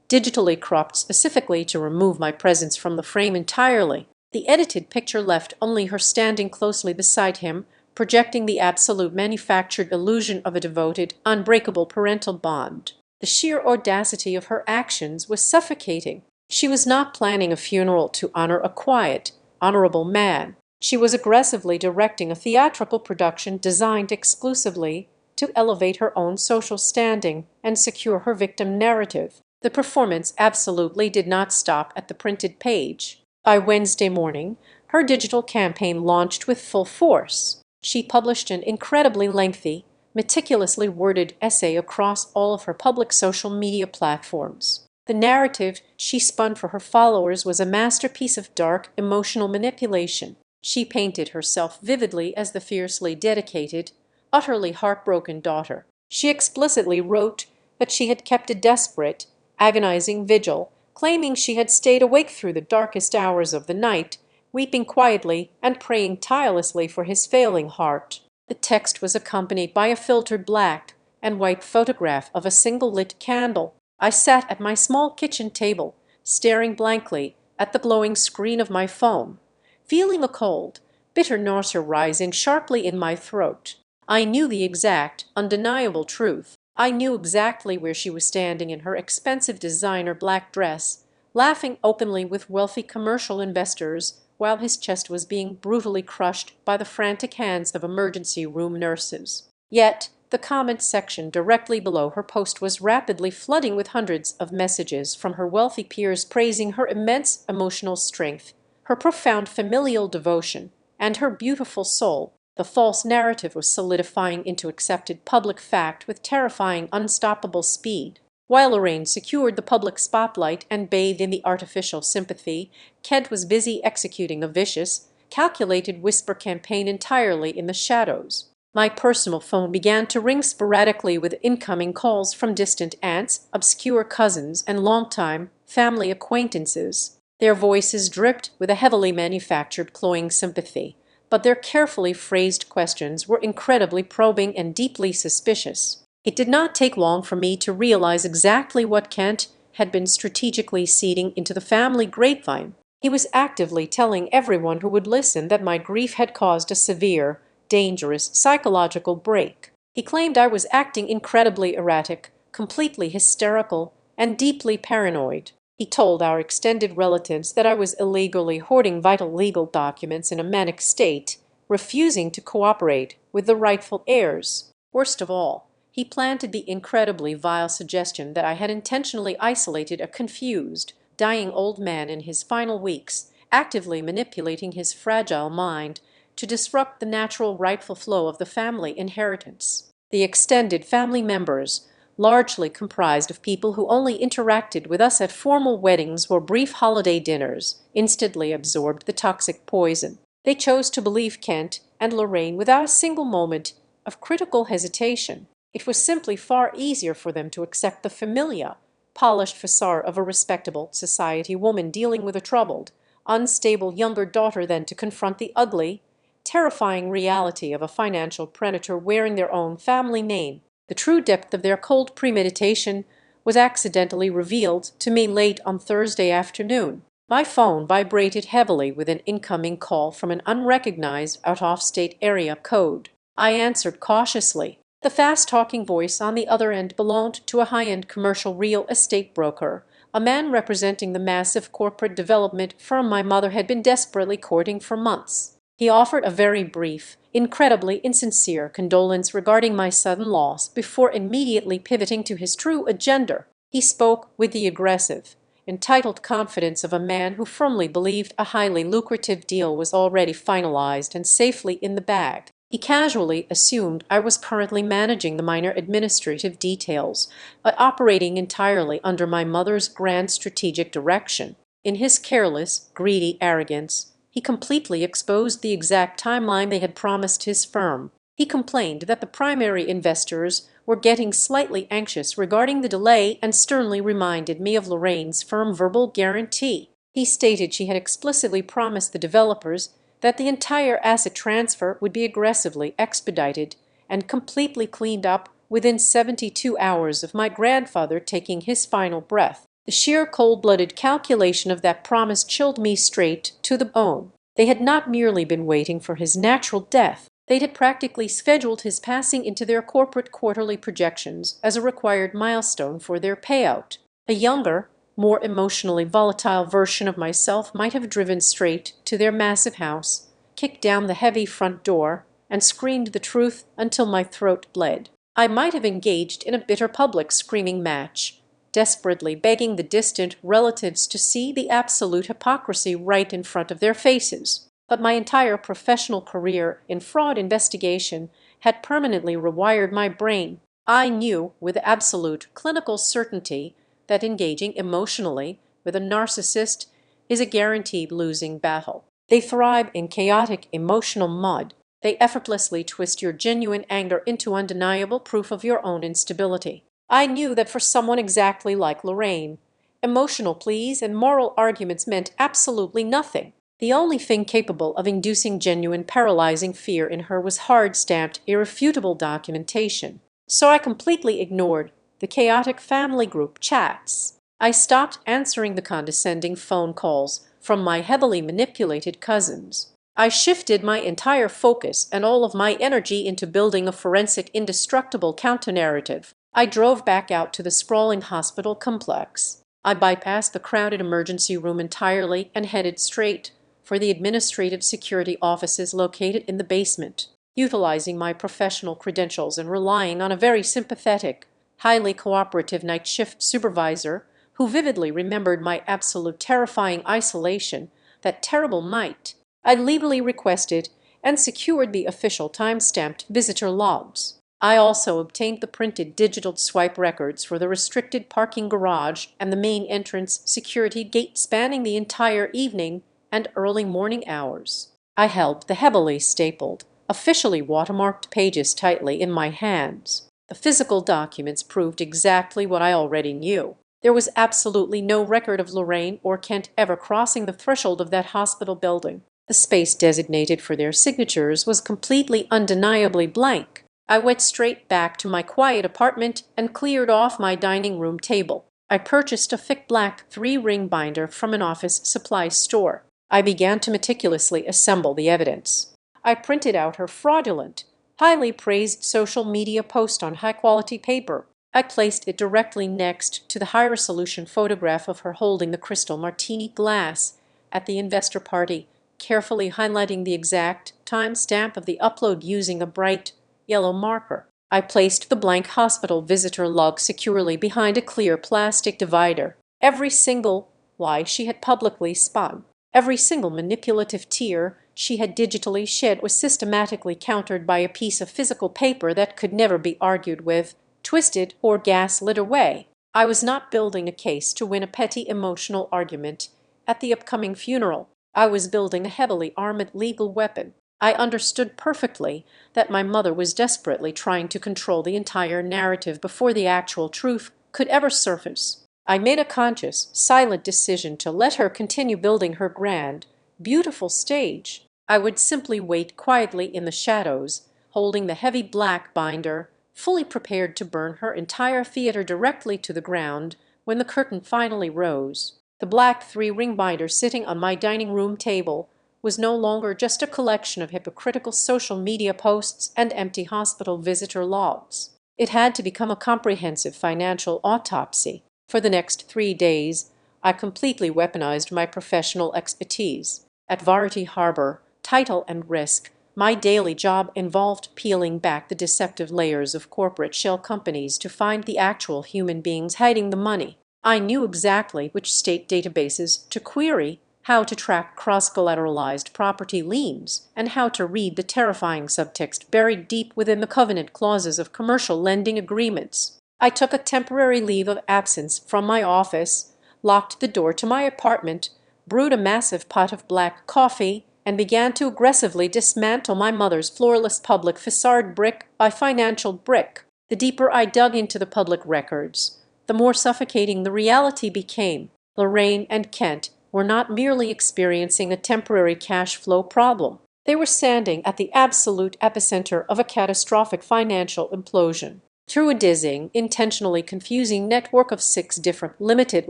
digitally cropped specifically to remove my presence from the frame entirely. The edited picture left only her standing closely beside him, projecting the absolute manufactured illusion of a devoted, unbreakable parental bond. The sheer audacity of her actions was suffocating. She was not planning a funeral to honor a quiet, honorable man. She was aggressively directing a theatrical production designed exclusively to elevate her own social standing and secure her victim narrative. The performance absolutely did not stop at the printed page. By Wednesday morning, her digital campaign launched with full force. She published an incredibly lengthy, meticulously worded essay across all of her public social media platforms. The narrative she spun for her followers was a masterpiece of dark, emotional manipulation. She painted herself vividly as the fiercely dedicated, utterly heartbroken daughter. She explicitly wrote that she had kept a desperate, agonizing vigil, claiming she had stayed awake through the darkest hours of the night, weeping quietly and praying tirelessly for his failing heart. The text was accompanied by a filtered black and white photograph of a single lit candle. I sat at my small kitchen table, staring blankly at the glowing screen of my phone, feeling a cold, bitter nausea rising sharply in my throat. I knew the exact, undeniable truth. I knew exactly where she was standing in her expensive designer black dress, laughing openly with wealthy commercial investors while his chest was being brutally crushed by the frantic hands of emergency room nurses. Yet the comment section directly below her post was rapidly flooding with hundreds of messages from her wealthy peers praising her immense emotional strength, her profound familial devotion, and her beautiful soul. The false narrative was solidifying into accepted public fact with terrifying, unstoppable speed. While Lorraine secured the public spotlight and bathed in the artificial sympathy, Kent was busy executing a vicious, calculated whisper campaign entirely in the shadows. My personal phone began to ring sporadically with incoming calls from distant aunts, obscure cousins, and longtime family acquaintances. Their voices dripped with a heavily manufactured, cloying sympathy, but their carefully phrased questions were incredibly probing and deeply suspicious. It did not take long for me to realize exactly what Kent had been strategically seeding into the family grapevine. He was actively telling everyone who would listen that my grief had caused a severe, dangerous psychological break. He claimed I was acting incredibly erratic, completely hysterical, and deeply paranoid. He told our extended relatives that I was illegally hoarding vital legal documents in a manic state, refusing to cooperate with the rightful heirs. Worst of all, he planted the incredibly vile suggestion that I had intentionally isolated a confused, dying old man in his final weeks, actively manipulating his fragile mind to disrupt the natural rightful flow of the family inheritance. The extended family members, largely comprised of people who only interacted with us at formal weddings or brief holiday dinners, instantly absorbed the toxic poison. They chose to believe Kent and Lorraine without a single moment of critical hesitation. It was simply far easier for them to accept the familiar, polished facade of a respectable society woman dealing with a troubled, unstable younger daughter than to confront the ugly, terrifying reality of a financial predator wearing their own family name. The true depth of their cold premeditation was accidentally revealed to me late on Thursday afternoon. My phone vibrated heavily with an incoming call from an unrecognized out-of-state area code. I answered cautiously. The fast-talking voice on the other end belonged to a high-end commercial real estate broker, a man representing the massive corporate development firm my mother had been desperately courting for months. He offered a very brief, incredibly insincere condolence regarding my sudden loss before immediately pivoting to his true agenda. He spoke with the aggressive, entitled confidence of a man who firmly believed a highly lucrative deal was already finalized and safely in the bag. He casually assumed I was currently managing the minor administrative details, but operating entirely under my mother's grand strategic direction. In his careless, greedy arrogance, he completely exposed the exact timeline they had promised his firm. He complained that the primary investors were getting slightly anxious regarding the delay and sternly reminded me of Lorraine's firm verbal guarantee. He stated she had explicitly promised the developers that the entire asset transfer would be aggressively expedited and completely cleaned up within 72 hours of my grandfather taking his final breath. The sheer cold-blooded calculation of that promise chilled me straight to the bone. They had not merely been waiting for his natural death. They had practically scheduled his passing into their corporate quarterly projections as a required milestone for their payout. A younger, more emotionally volatile version of myself might have driven straight to their massive house, kicked down the heavy front door, and screamed the truth until my throat bled. I might have engaged in a bitter public screaming match, desperately begging the distant relatives to see the absolute hypocrisy right in front of their faces. But my entire professional career in fraud investigation had permanently rewired my brain. I knew with absolute clinical certainty that engaging emotionally with a narcissist is a guaranteed losing battle. They thrive in chaotic emotional mud. They effortlessly twist your genuine anger into undeniable proof of your own instability. I knew that for someone exactly like Lorraine, emotional pleas and moral arguments meant absolutely nothing. The only thing capable of inducing genuine paralyzing fear in her was hard-stamped, irrefutable documentation. So I completely ignored the chaotic family group chats. I stopped answering the condescending phone calls from my heavily manipulated cousins. I shifted my entire focus and all of my energy into building a forensic, indestructible counter-narrative. I drove back out to the sprawling hospital complex. I bypassed the crowded emergency room entirely and headed straight for the administrative security offices located in the basement. Utilizing my professional credentials and relying on a very sympathetic, highly cooperative night shift supervisor who vividly remembered my absolute terrifying isolation that terrible night, I legally requested and secured the official time-stamped visitor logs. I also obtained the printed digital swipe records for the restricted parking garage and the main entrance security gate spanning the entire evening and early morning hours. I held the heavily stapled, officially watermarked pages tightly in my hands. The physical documents proved exactly what I already knew. There was absolutely no record of Lorraine or Kent ever crossing the threshold of that hospital building. The space designated for their signatures was completely undeniably blank. I went straight back to my quiet apartment and cleared off my dining room table. I purchased a thick black 3-ring binder from an office supply store. I began to meticulously assemble the evidence. I printed out her fraudulent, highly praised social media post on high-quality paper. I placed it directly next to the high-resolution photograph of her holding the crystal martini glass at the investor party, carefully highlighting the exact time stamp of the upload using a bright yellow marker. I placed the blank hospital visitor log securely behind a clear plastic divider. Every single lie she had publicly spun, every single manipulative tear she had digitally shed was systematically countered by a piece of physical paper that could never be argued with, twisted, or gaslit away. I was not building a case to win a petty emotional argument at the upcoming funeral. I was building a heavily armed legal weapon. I understood perfectly that my mother was desperately trying to control the entire narrative before the actual truth could ever surface. I made a conscious, silent decision to let her continue building her grand, beautiful stage. I would simply wait quietly in the shadows, holding the heavy black binder, fully prepared to burn her entire theater directly to the ground when the curtain finally rose. The black three-ring binder sitting on my dining room table was no longer just a collection of hypocritical social media posts and empty hospital visitor logs. It had to become a comprehensive financial autopsy. For the next 3 days, I completely weaponized my professional expertise. At Varity Harbor, Title and Risk, my daily job involved peeling back the deceptive layers of corporate shell companies to find the actual human beings hiding the money. I knew exactly which state databases to query, how to track cross-collateralized property liens, and how to read the terrifying subtext buried deep within the covenant clauses of commercial lending agreements. I took a temporary leave of absence from my office, locked the door to my apartment, brewed a massive pot of black coffee, and began to aggressively dismantle my mother's floorless public facade brick by financial brick. The deeper I dug into the public records, the more suffocating the reality became. Lorraine and Kent were not merely experiencing a temporary cash flow problem. They were standing at the absolute epicenter of a catastrophic financial implosion. Through a dizzying, intentionally confusing network of 6 different limited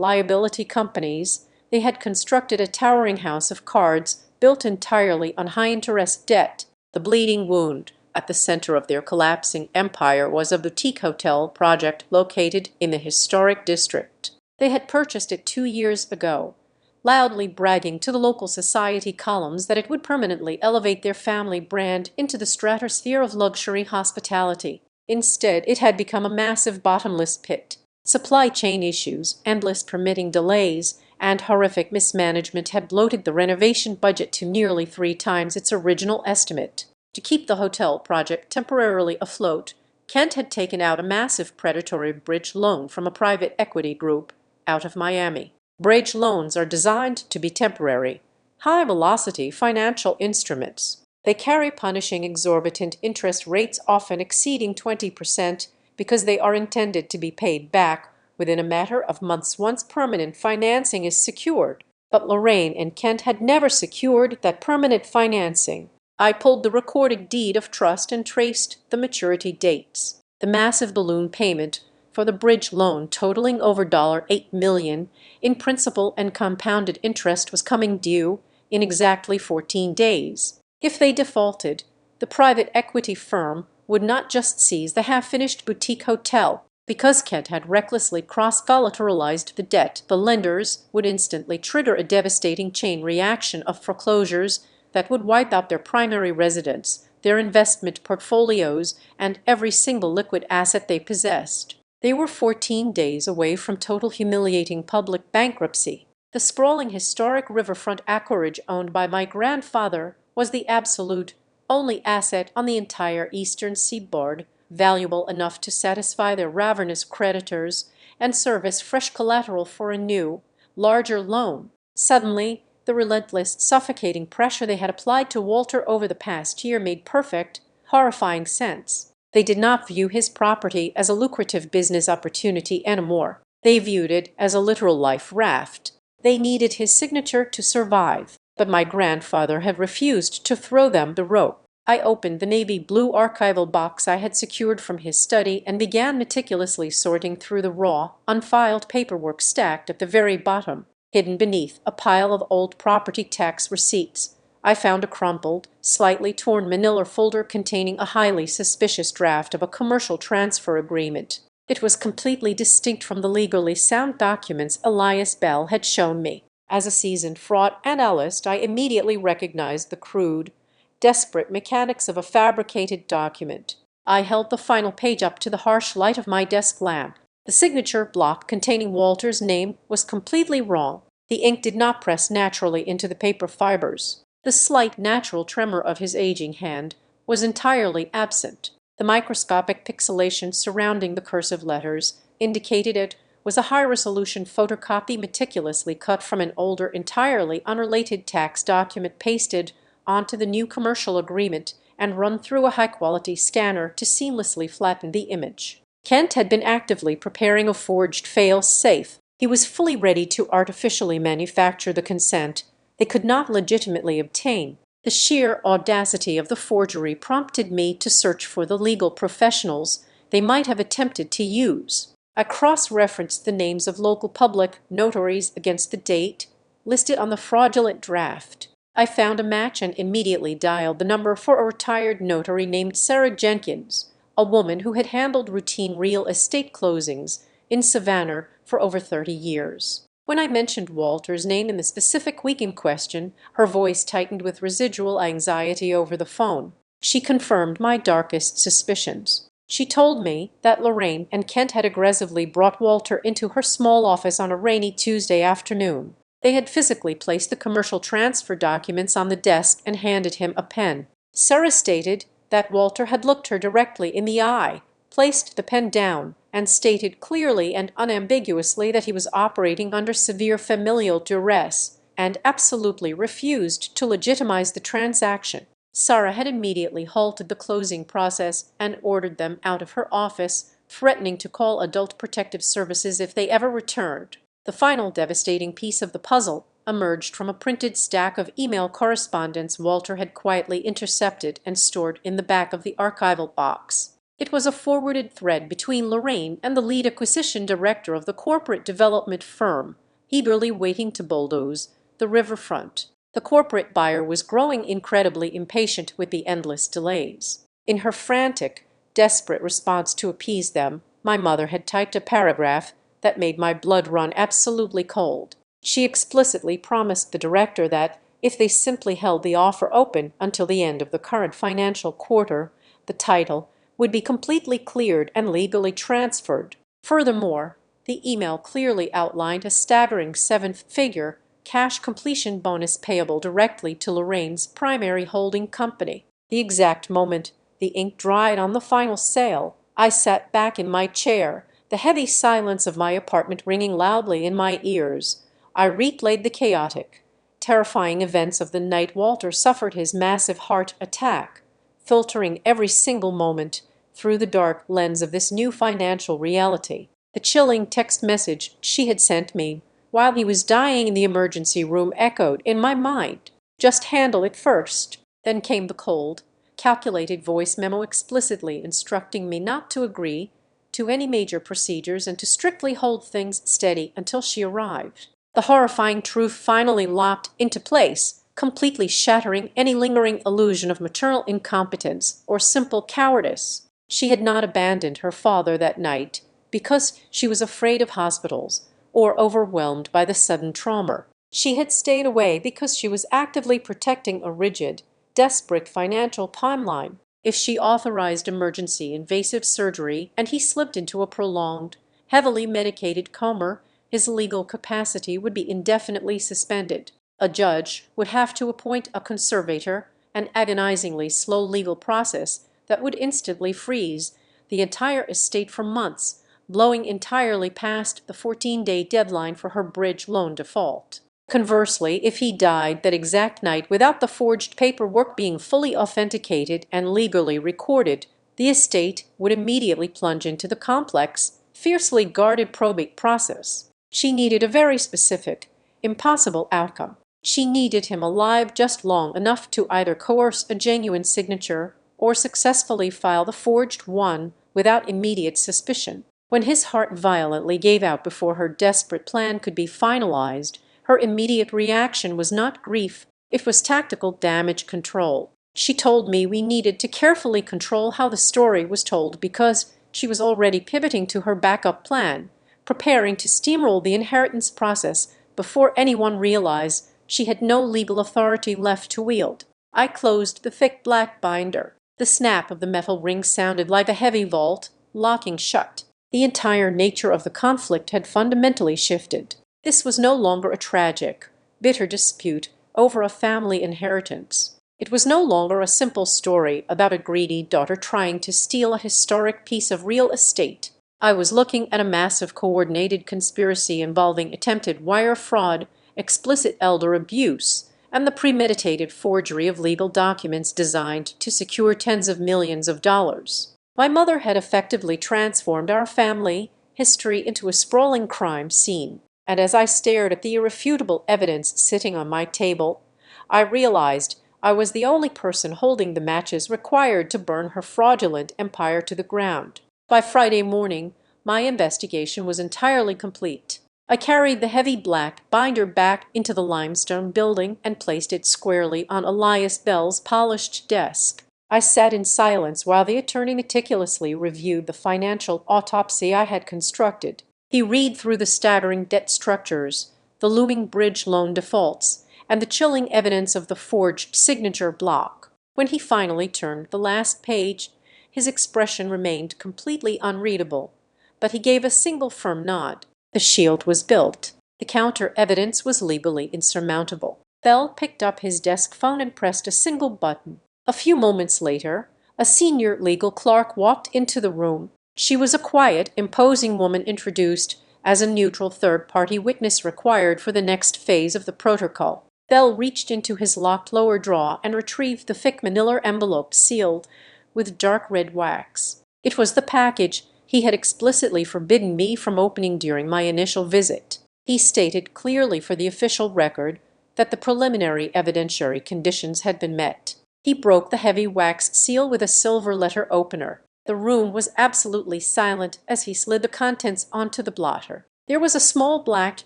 liability companies, they had constructed a towering house of cards built entirely on high-interest debt. The bleeding wound at the center of their collapsing empire was a boutique hotel project located in the historic district. They had purchased it 2 years ago, loudly bragging to the local society columns that it would permanently elevate their family brand into the stratosphere of luxury hospitality. Instead, it had become a massive bottomless pit. Supply chain issues, endless permitting delays, and horrific mismanagement had bloated the renovation budget to nearly 3 times its original estimate. To keep the hotel project temporarily afloat, Kent had taken out a massive predatory bridge loan from a private equity group out of Miami. Bridge loans are designed to be temporary, high-velocity financial instruments. They carry punishing exorbitant interest rates often exceeding 20% because they are intended to be paid back within a matter of months once permanent financing is secured. But Lorraine and Kent had never secured that permanent financing. I pulled the recorded deed of trust and traced the maturity dates. The massive balloon payment for the bridge loan totaling over $8 million in principal and compounded interest was coming due in exactly 14 days. If they defaulted, the private equity firm would not just seize the half-finished boutique hotel. Because Kent had recklessly cross-collateralized the debt, the lenders would instantly trigger a devastating chain reaction of foreclosures that would wipe out their primary residence, their investment portfolios, and every single liquid asset they possessed. They were 14 days away from total humiliating public bankruptcy. The sprawling historic riverfront acreage owned by my grandfather was the absolute only asset on the entire eastern seaboard, valuable enough to satisfy their ravenous creditors and serve as fresh collateral for a new, larger loan. Suddenly, the relentless, suffocating pressure they had applied to Walter over the past year made perfect, horrifying sense. They did not view his property as a lucrative business opportunity anymore. They viewed it as a literal life raft. They needed his signature to survive, but my grandfather had refused to throw them the rope. I opened the navy blue archival box I had secured from his study and began meticulously sorting through the raw, unfiled paperwork stacked at the very bottom. Hidden beneath a pile of old property tax receipts, I found a crumpled, slightly torn manila folder containing a highly suspicious draft of a commercial transfer agreement. It was completely distinct from the legally sound documents Elias Bell had shown me. As a seasoned fraud analyst, I immediately recognized the crude, desperate mechanics of a fabricated document. I held the final page up to the harsh light of my desk lamp. The signature block containing Walter's name was completely wrong. The ink did not press naturally into the paper fibers. The slight natural tremor of his aging hand was entirely absent. The microscopic pixelation surrounding the cursive letters indicated it was a high-resolution photocopy meticulously cut from an older, entirely unrelated tax document pasted onto the new commercial agreement and run through a high-quality scanner to seamlessly flatten the image. Kent had been actively preparing a forged fail-safe. He was fully ready to artificially manufacture the consent they could not legitimately obtain. The sheer audacity of the forgery prompted me to search for the legal professionals they might have attempted to use. I cross-referenced the names of local public notaries against the date listed on the fraudulent draft. I found a match and immediately dialed the number for a retired notary named Sarah Jenkins, a woman who had handled routine real estate closings in Savannah for over 30 years. When I mentioned Walter's name in the specific week in question, her voice tightened with residual anxiety over the phone. She confirmed my darkest suspicions. She told me that Lorraine and Kent had aggressively brought Walter into her small office on a rainy Tuesday afternoon. They had physically placed the commercial transfer documents on the desk and handed him a pen. Sarah stated that Walter had looked her directly in the eye, placed the pen down, and stated clearly and unambiguously that he was operating under severe familial duress and absolutely refused to legitimize the transaction. Sarah had immediately halted the closing process and ordered them out of her office, threatening to call Adult Protective Services if they ever returned. The final devastating piece of the puzzle emerged from a printed stack of email correspondence Walter had quietly intercepted and stored in the back of the archival box. It was a forwarded thread between Lorraine and the lead acquisition director of the corporate development firm, eagerly waiting to bulldoze the riverfront. The corporate buyer was growing incredibly impatient with the endless delays. In her frantic, desperate response to appease them, my mother had typed a paragraph that made my blood run absolutely cold. She explicitly promised the director that, if they simply held the offer open until the end of the current financial quarter, the title would be completely cleared and legally transferred. Furthermore, the email clearly outlined a staggering seven-figure cash completion bonus payable directly to Lorraine's primary holding company. The exact moment the ink dried on the final sale, I sat back in my chair, the heavy silence of my apartment ringing loudly in my ears. I replayed the chaotic, terrifying events of the night Walter suffered his massive heart attack, filtering every single moment through the dark lens of this new financial reality. The chilling text message she had sent me while he was dying in the emergency room echoed in my mind. Just handle it first. Then came the cold, calculated voice memo explicitly instructing me not to agree to any major procedures and to strictly hold things steady until she arrived. The horrifying truth finally locked into place, completely shattering any lingering illusion of maternal incompetence or simple cowardice. She had not abandoned her father that night because she was afraid of hospitals or overwhelmed by the sudden trauma. She had stayed away because she was actively protecting a rigid, desperate financial timeline. If she authorized emergency invasive surgery and he slipped into a prolonged, heavily medicated coma, his legal capacity would be indefinitely suspended. A judge would have to appoint a conservator, an agonizingly slow legal process that would instantly freeze the entire estate for months, blowing entirely past the 14-day deadline for her bridge loan default. Conversely, if he died that exact night without the forged paperwork being fully authenticated and legally recorded, the estate would immediately plunge into the complex, fiercely guarded probate process. She needed a very specific, impossible outcome. She needed him alive just long enough to either coerce a genuine signature or successfully file the forged one without immediate suspicion. When his heart violently gave out before her desperate plan could be finalized, her immediate reaction was not grief, it was tactical damage control. She told me we needed to carefully control how the story was told because she was already pivoting to her backup plan, preparing to steamroll the inheritance process before anyone realized she had no legal authority left to wield. I closed the thick black binder. The snap of the metal ring sounded like a heavy vault, locking shut. The entire nature of the conflict had fundamentally shifted. This was no longer a tragic, bitter dispute over a family inheritance. It was no longer a simple story about a greedy daughter trying to steal a historic piece of real estate. I was looking at a massive coordinated conspiracy involving attempted wire fraud, explicit elder abuse, and the premeditated forgery of legal documents designed to secure tens of millions of dollars. My mother had effectively transformed our family history into a sprawling crime scene, and as I stared at the irrefutable evidence sitting on my table, I realized I was the only person holding the matches required to burn her fraudulent empire to the ground. By Friday morning, My investigation was entirely complete. I carried the heavy black binder back into the limestone building and placed it squarely on Elias Bell's polished desk. I sat in silence while the attorney meticulously reviewed the financial autopsy I had constructed. He read through the staggering debt structures, the looming bridge loan defaults, and the chilling evidence of the forged signature block. When he finally turned the last page, his expression remained completely unreadable, but he gave a single firm nod. The shield was built. The counter-evidence was legally insurmountable. Bell picked up his desk phone and pressed a single button. A few moments later, a senior legal clerk walked into the room. She was a quiet, imposing woman introduced as a neutral third-party witness required for the next phase of the protocol. Bell reached into his locked lower drawer and retrieved the thick manila envelope sealed with dark red wax. It was the package he had explicitly forbidden me from opening during my initial visit. He stated clearly for the official record that the preliminary evidentiary conditions had been met. He broke the heavy wax seal with a silver letter opener. The room was absolutely silent as he slid the contents onto the blotter. There was a small black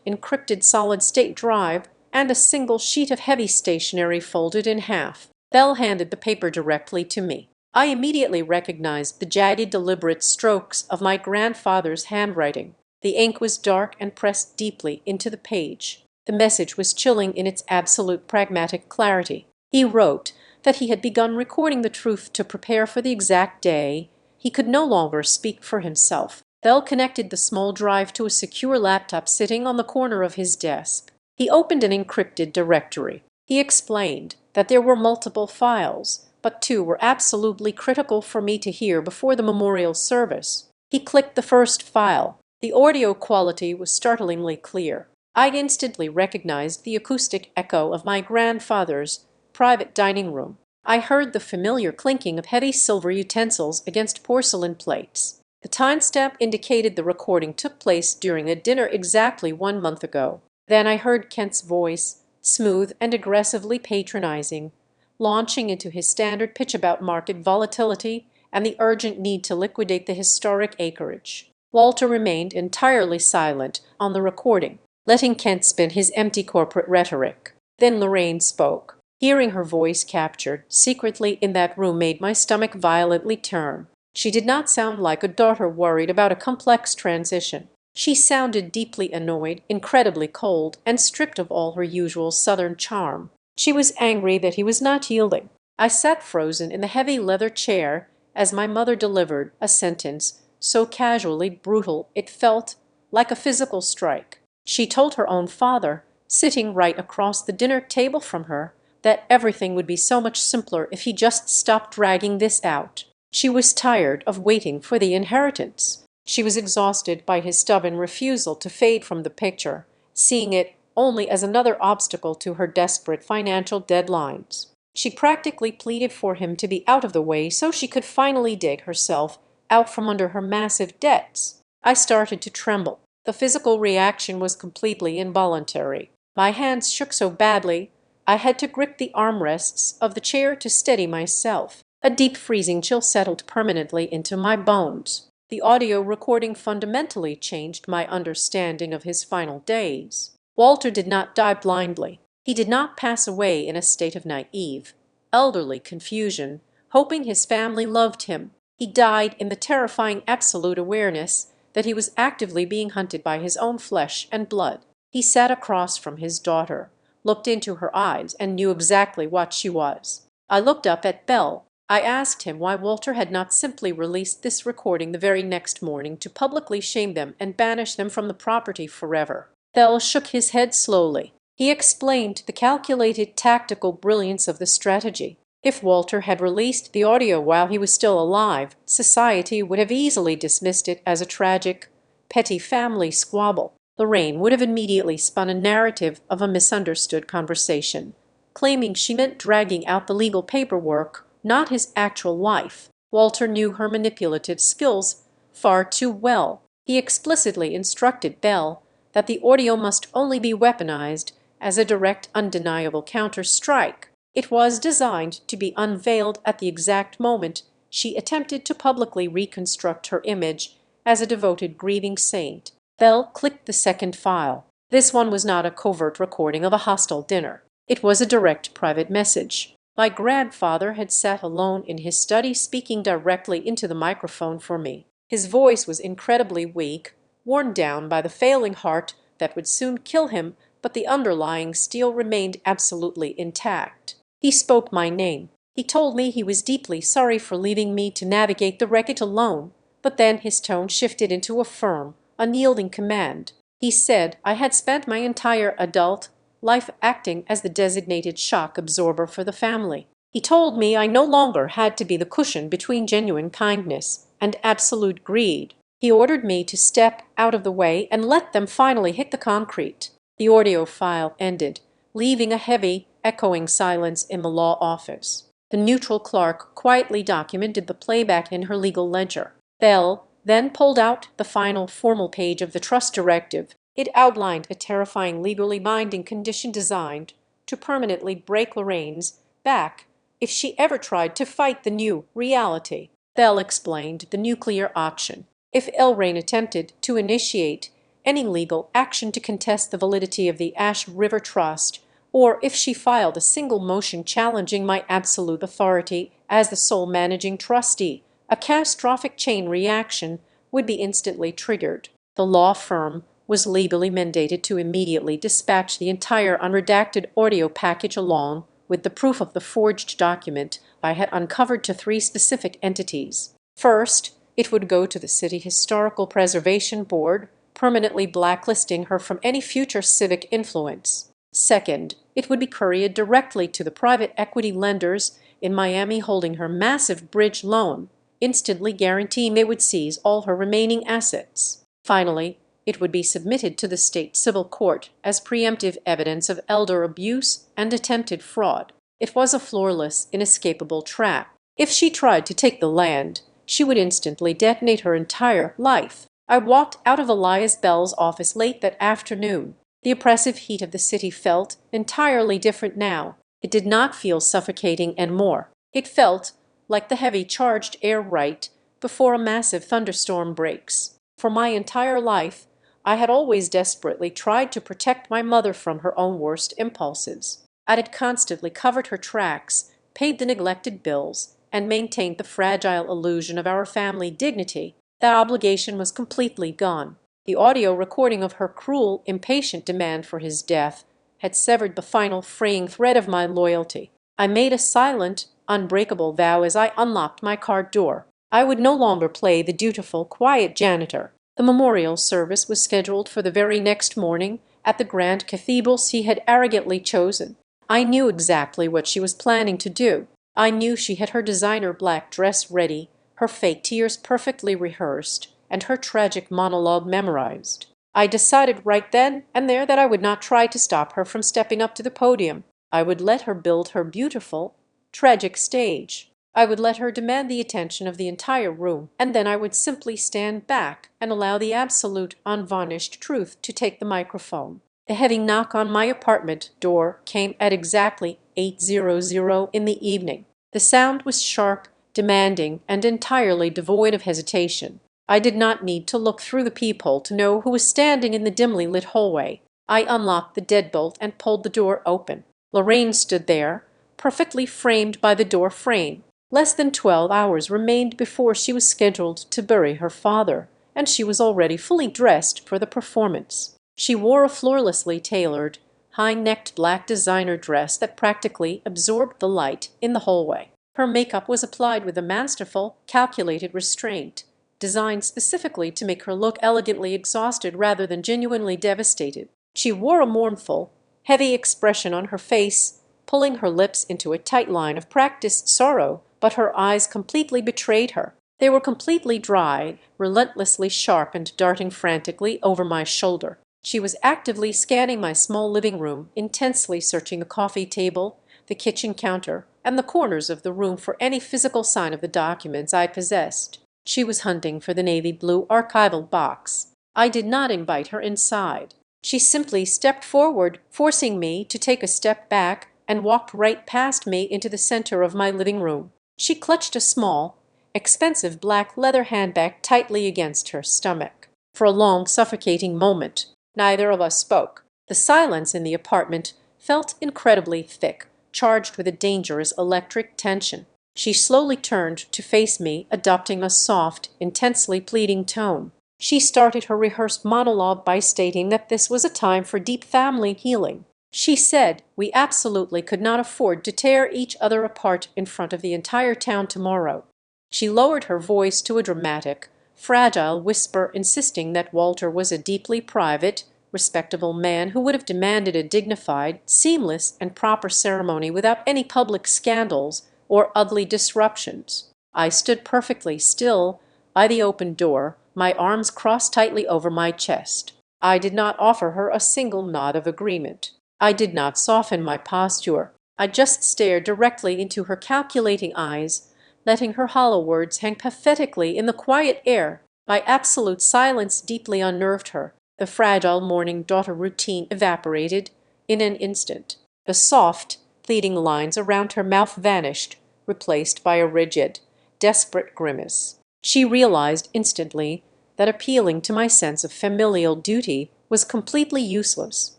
encrypted solid-state drive and a single sheet of heavy stationery folded in half. Bell handed the paper directly to me. I immediately recognized the jagged, deliberate strokes of my grandfather's handwriting. The ink was dark and pressed deeply into the page. The message was chilling in its absolute pragmatic clarity. He wrote that he had begun recording the truth to prepare for the exact day he could no longer speak for himself. Bell connected the small drive to a secure laptop sitting on the corner of his desk. He opened an encrypted directory. He explained that there were multiple files, but two were absolutely critical for me to hear before the memorial service. He clicked the first file. The audio quality was startlingly clear. I instantly recognized the acoustic echo of my grandfather's private dining room. I heard the familiar clinking of heavy silver utensils against porcelain plates. The timestamp indicated the recording took place during a dinner exactly 1 month ago. Then I heard Kent's voice, smooth and aggressively patronizing, launching into his standard pitch about market volatility and the urgent need to liquidate the historic acreage. Walter remained entirely silent on the recording, letting Kent spin his empty corporate rhetoric. Then Lorraine spoke. Hearing her voice captured secretly in that room made my stomach violently turn. She did not sound like a daughter worried about a complex transition. She sounded deeply annoyed, incredibly cold, and stripped of all her usual Southern charm. She was angry that he was not yielding. I sat frozen in the heavy leather chair as my mother delivered a sentence so casually brutal it felt like a physical strike. She told her own father, sitting right across the dinner table from her, that everything would be so much simpler if he just stopped dragging this out. She was tired of waiting for the inheritance. She was exhausted by his stubborn refusal to fade from the picture, seeing it only as another obstacle to her desperate financial deadlines. She practically pleaded for him to be out of the way so she could finally dig herself out from under her massive debts. I started to tremble. The physical reaction was completely involuntary. My hands shook so badly I had to grip the armrests of the chair to steady myself. A deep freezing chill settled permanently into my bones. The audio recording fundamentally changed my understanding of his final days. Walter did not die blindly. He did not pass away in a state of naive, elderly confusion, hoping his family loved him. He died in the terrifying absolute awareness that he was actively being hunted by his own flesh and blood. He sat across from his daughter, looked into her eyes, and knew exactly what she was. I looked up at Bell. I asked him why Walter had not simply released this recording the very next morning to publicly shame them and banish them from the property forever. Bell shook his head slowly. He explained the calculated tactical brilliance of the strategy. If Walter had released the audio while he was still alive, society would have easily dismissed it as a tragic, petty family squabble. Lorraine would have immediately spun a narrative of a misunderstood conversation, claiming she meant dragging out the legal paperwork, not his actual life. Walter knew her manipulative skills far too well. He explicitly instructed Bell that the audio must only be weaponized as a direct, undeniable counter-strike. It was designed to be unveiled at the exact moment she attempted to publicly reconstruct her image as a devoted grieving saint. Bell clicked the second file. This one was not a covert recording of a hostile dinner. It was a direct private message. My grandfather had sat alone in his study speaking directly into the microphone for me. His voice was incredibly weak, worn down by the failing heart that would soon kill him, but the underlying steel remained absolutely intact. He spoke my name. He told me he was deeply sorry for leaving me to navigate the wreckage alone, but then his tone shifted into a firm, unyielding command. He said I had spent my entire adult life acting as the designated shock absorber for the family. He told me I no longer had to be the cushion between genuine kindness and absolute greed. He ordered me to step out of the way and let them finally hit the concrete. The audio file ended, leaving a heavy, echoing silence in the law office. The neutral clerk quietly documented the playback in her legal ledger. Bell then pulled out the final formal page of the trust directive. It outlined a terrifying legally binding condition designed to permanently break Lorraine's back if she ever tried to fight the new reality. Bell explained the nuclear option. If Lorraine attempted to initiate any legal action to contest the validity of the Ash River Trust, or if she filed a single motion challenging my absolute authority as the sole managing trustee, a catastrophic chain reaction would be instantly triggered. The law firm was legally mandated to immediately dispatch the entire unredacted audio package along with the proof of the forged document I had uncovered to 3 specific entities. First, it would go to the City Historical Preservation Board, permanently blacklisting her from any future civic influence. Second, it would be couriered directly to the private equity lenders in Miami holding her massive bridge loan, instantly guaranteeing they would seize all her remaining assets. Finally, it would be submitted to the state civil court as preemptive evidence of elder abuse and attempted fraud. It was a floorless, inescapable trap. If she tried to take the land, she would instantly detonate her entire life. I walked out of Elias Bell's office late that afternoon. The oppressive heat of the city felt entirely different now. It did not feel suffocating anymore. It felt like the heavy charged air right before a massive thunderstorm breaks. For my entire life, I had always desperately tried to protect my mother from her own worst impulses. I had constantly covered her tracks, paid the neglected bills, and maintained the fragile illusion of our family dignity. That obligation was completely gone. The audio recording of her cruel, impatient demand for his death had severed the final fraying thread of my loyalty. I made a silent, unbreakable vow as I unlocked my car door. I would no longer play the dutiful, quiet janitor. The memorial service was scheduled for the very next morning at the grand cathedral she had arrogantly chosen. I knew exactly what she was planning to do. I knew she had her designer black dress ready, her fake tears perfectly rehearsed, and her tragic monologue memorized. I decided right then and there that I would not try to stop her from stepping up to the podium. I would let her build her beautiful, tragic stage. I would let her demand the attention of the entire room, and then I would simply stand back and allow the absolute, unvarnished truth to take the microphone. The heavy knock on my apartment door came at exactly 8:00 in the evening. The sound was sharp, demanding, and entirely devoid of hesitation. I did not need to look through the peephole to know who was standing in the dimly lit hallway. I unlocked the deadbolt and pulled the door open. Lorraine stood there, perfectly framed by the door frame. Less than 12 hours remained before she was scheduled to bury her father, and she was already fully dressed for the performance. She wore a floorlessly tailored, high-necked black designer dress that practically absorbed the light in the hallway. Her makeup was applied with a masterful, calculated restraint, designed specifically to make her look elegantly exhausted rather than genuinely devastated. She wore a mournful, heavy expression on her face, pulling her lips into a tight line of practiced sorrow, but her eyes completely betrayed her. They were completely dry, relentlessly sharp, and darting frantically over my shoulder. She was actively scanning my small living room, intensely searching the coffee table, the kitchen counter, and the corners of the room for any physical sign of the documents I possessed. She was hunting for the navy blue archival box. I did not invite her inside. She simply stepped forward, forcing me to take a step back, and walked right past me into the center of my living room. She clutched a small, expensive black leather handbag tightly against her stomach. For a long, suffocating moment, neither of us spoke. The silence in the apartment felt incredibly thick, charged with a dangerous electric tension. She slowly turned to face me, adopting a soft, intensely pleading tone. She started her rehearsed monologue by stating that this was a time for deep family healing. She said we absolutely could not afford to tear each other apart in front of the entire town tomorrow. She lowered her voice to a dramatic, fragile whisper, insisting that Walter was a deeply private, respectable man who would have demanded a dignified, seamless, and proper ceremony without any public scandals or ugly disruptions. I stood perfectly still by the open door, my arms crossed tightly over my chest. I did not offer her a single nod of agreement. I did not soften my posture. I just stared directly into her calculating eyes, letting her hollow words hang pathetically in the quiet air. My absolute silence deeply unnerved her. The fragile morning daughter routine evaporated in an instant. The soft, pleading lines around her mouth vanished, replaced by a rigid, desperate grimace. She realized instantly that appealing to my sense of familial duty was completely useless.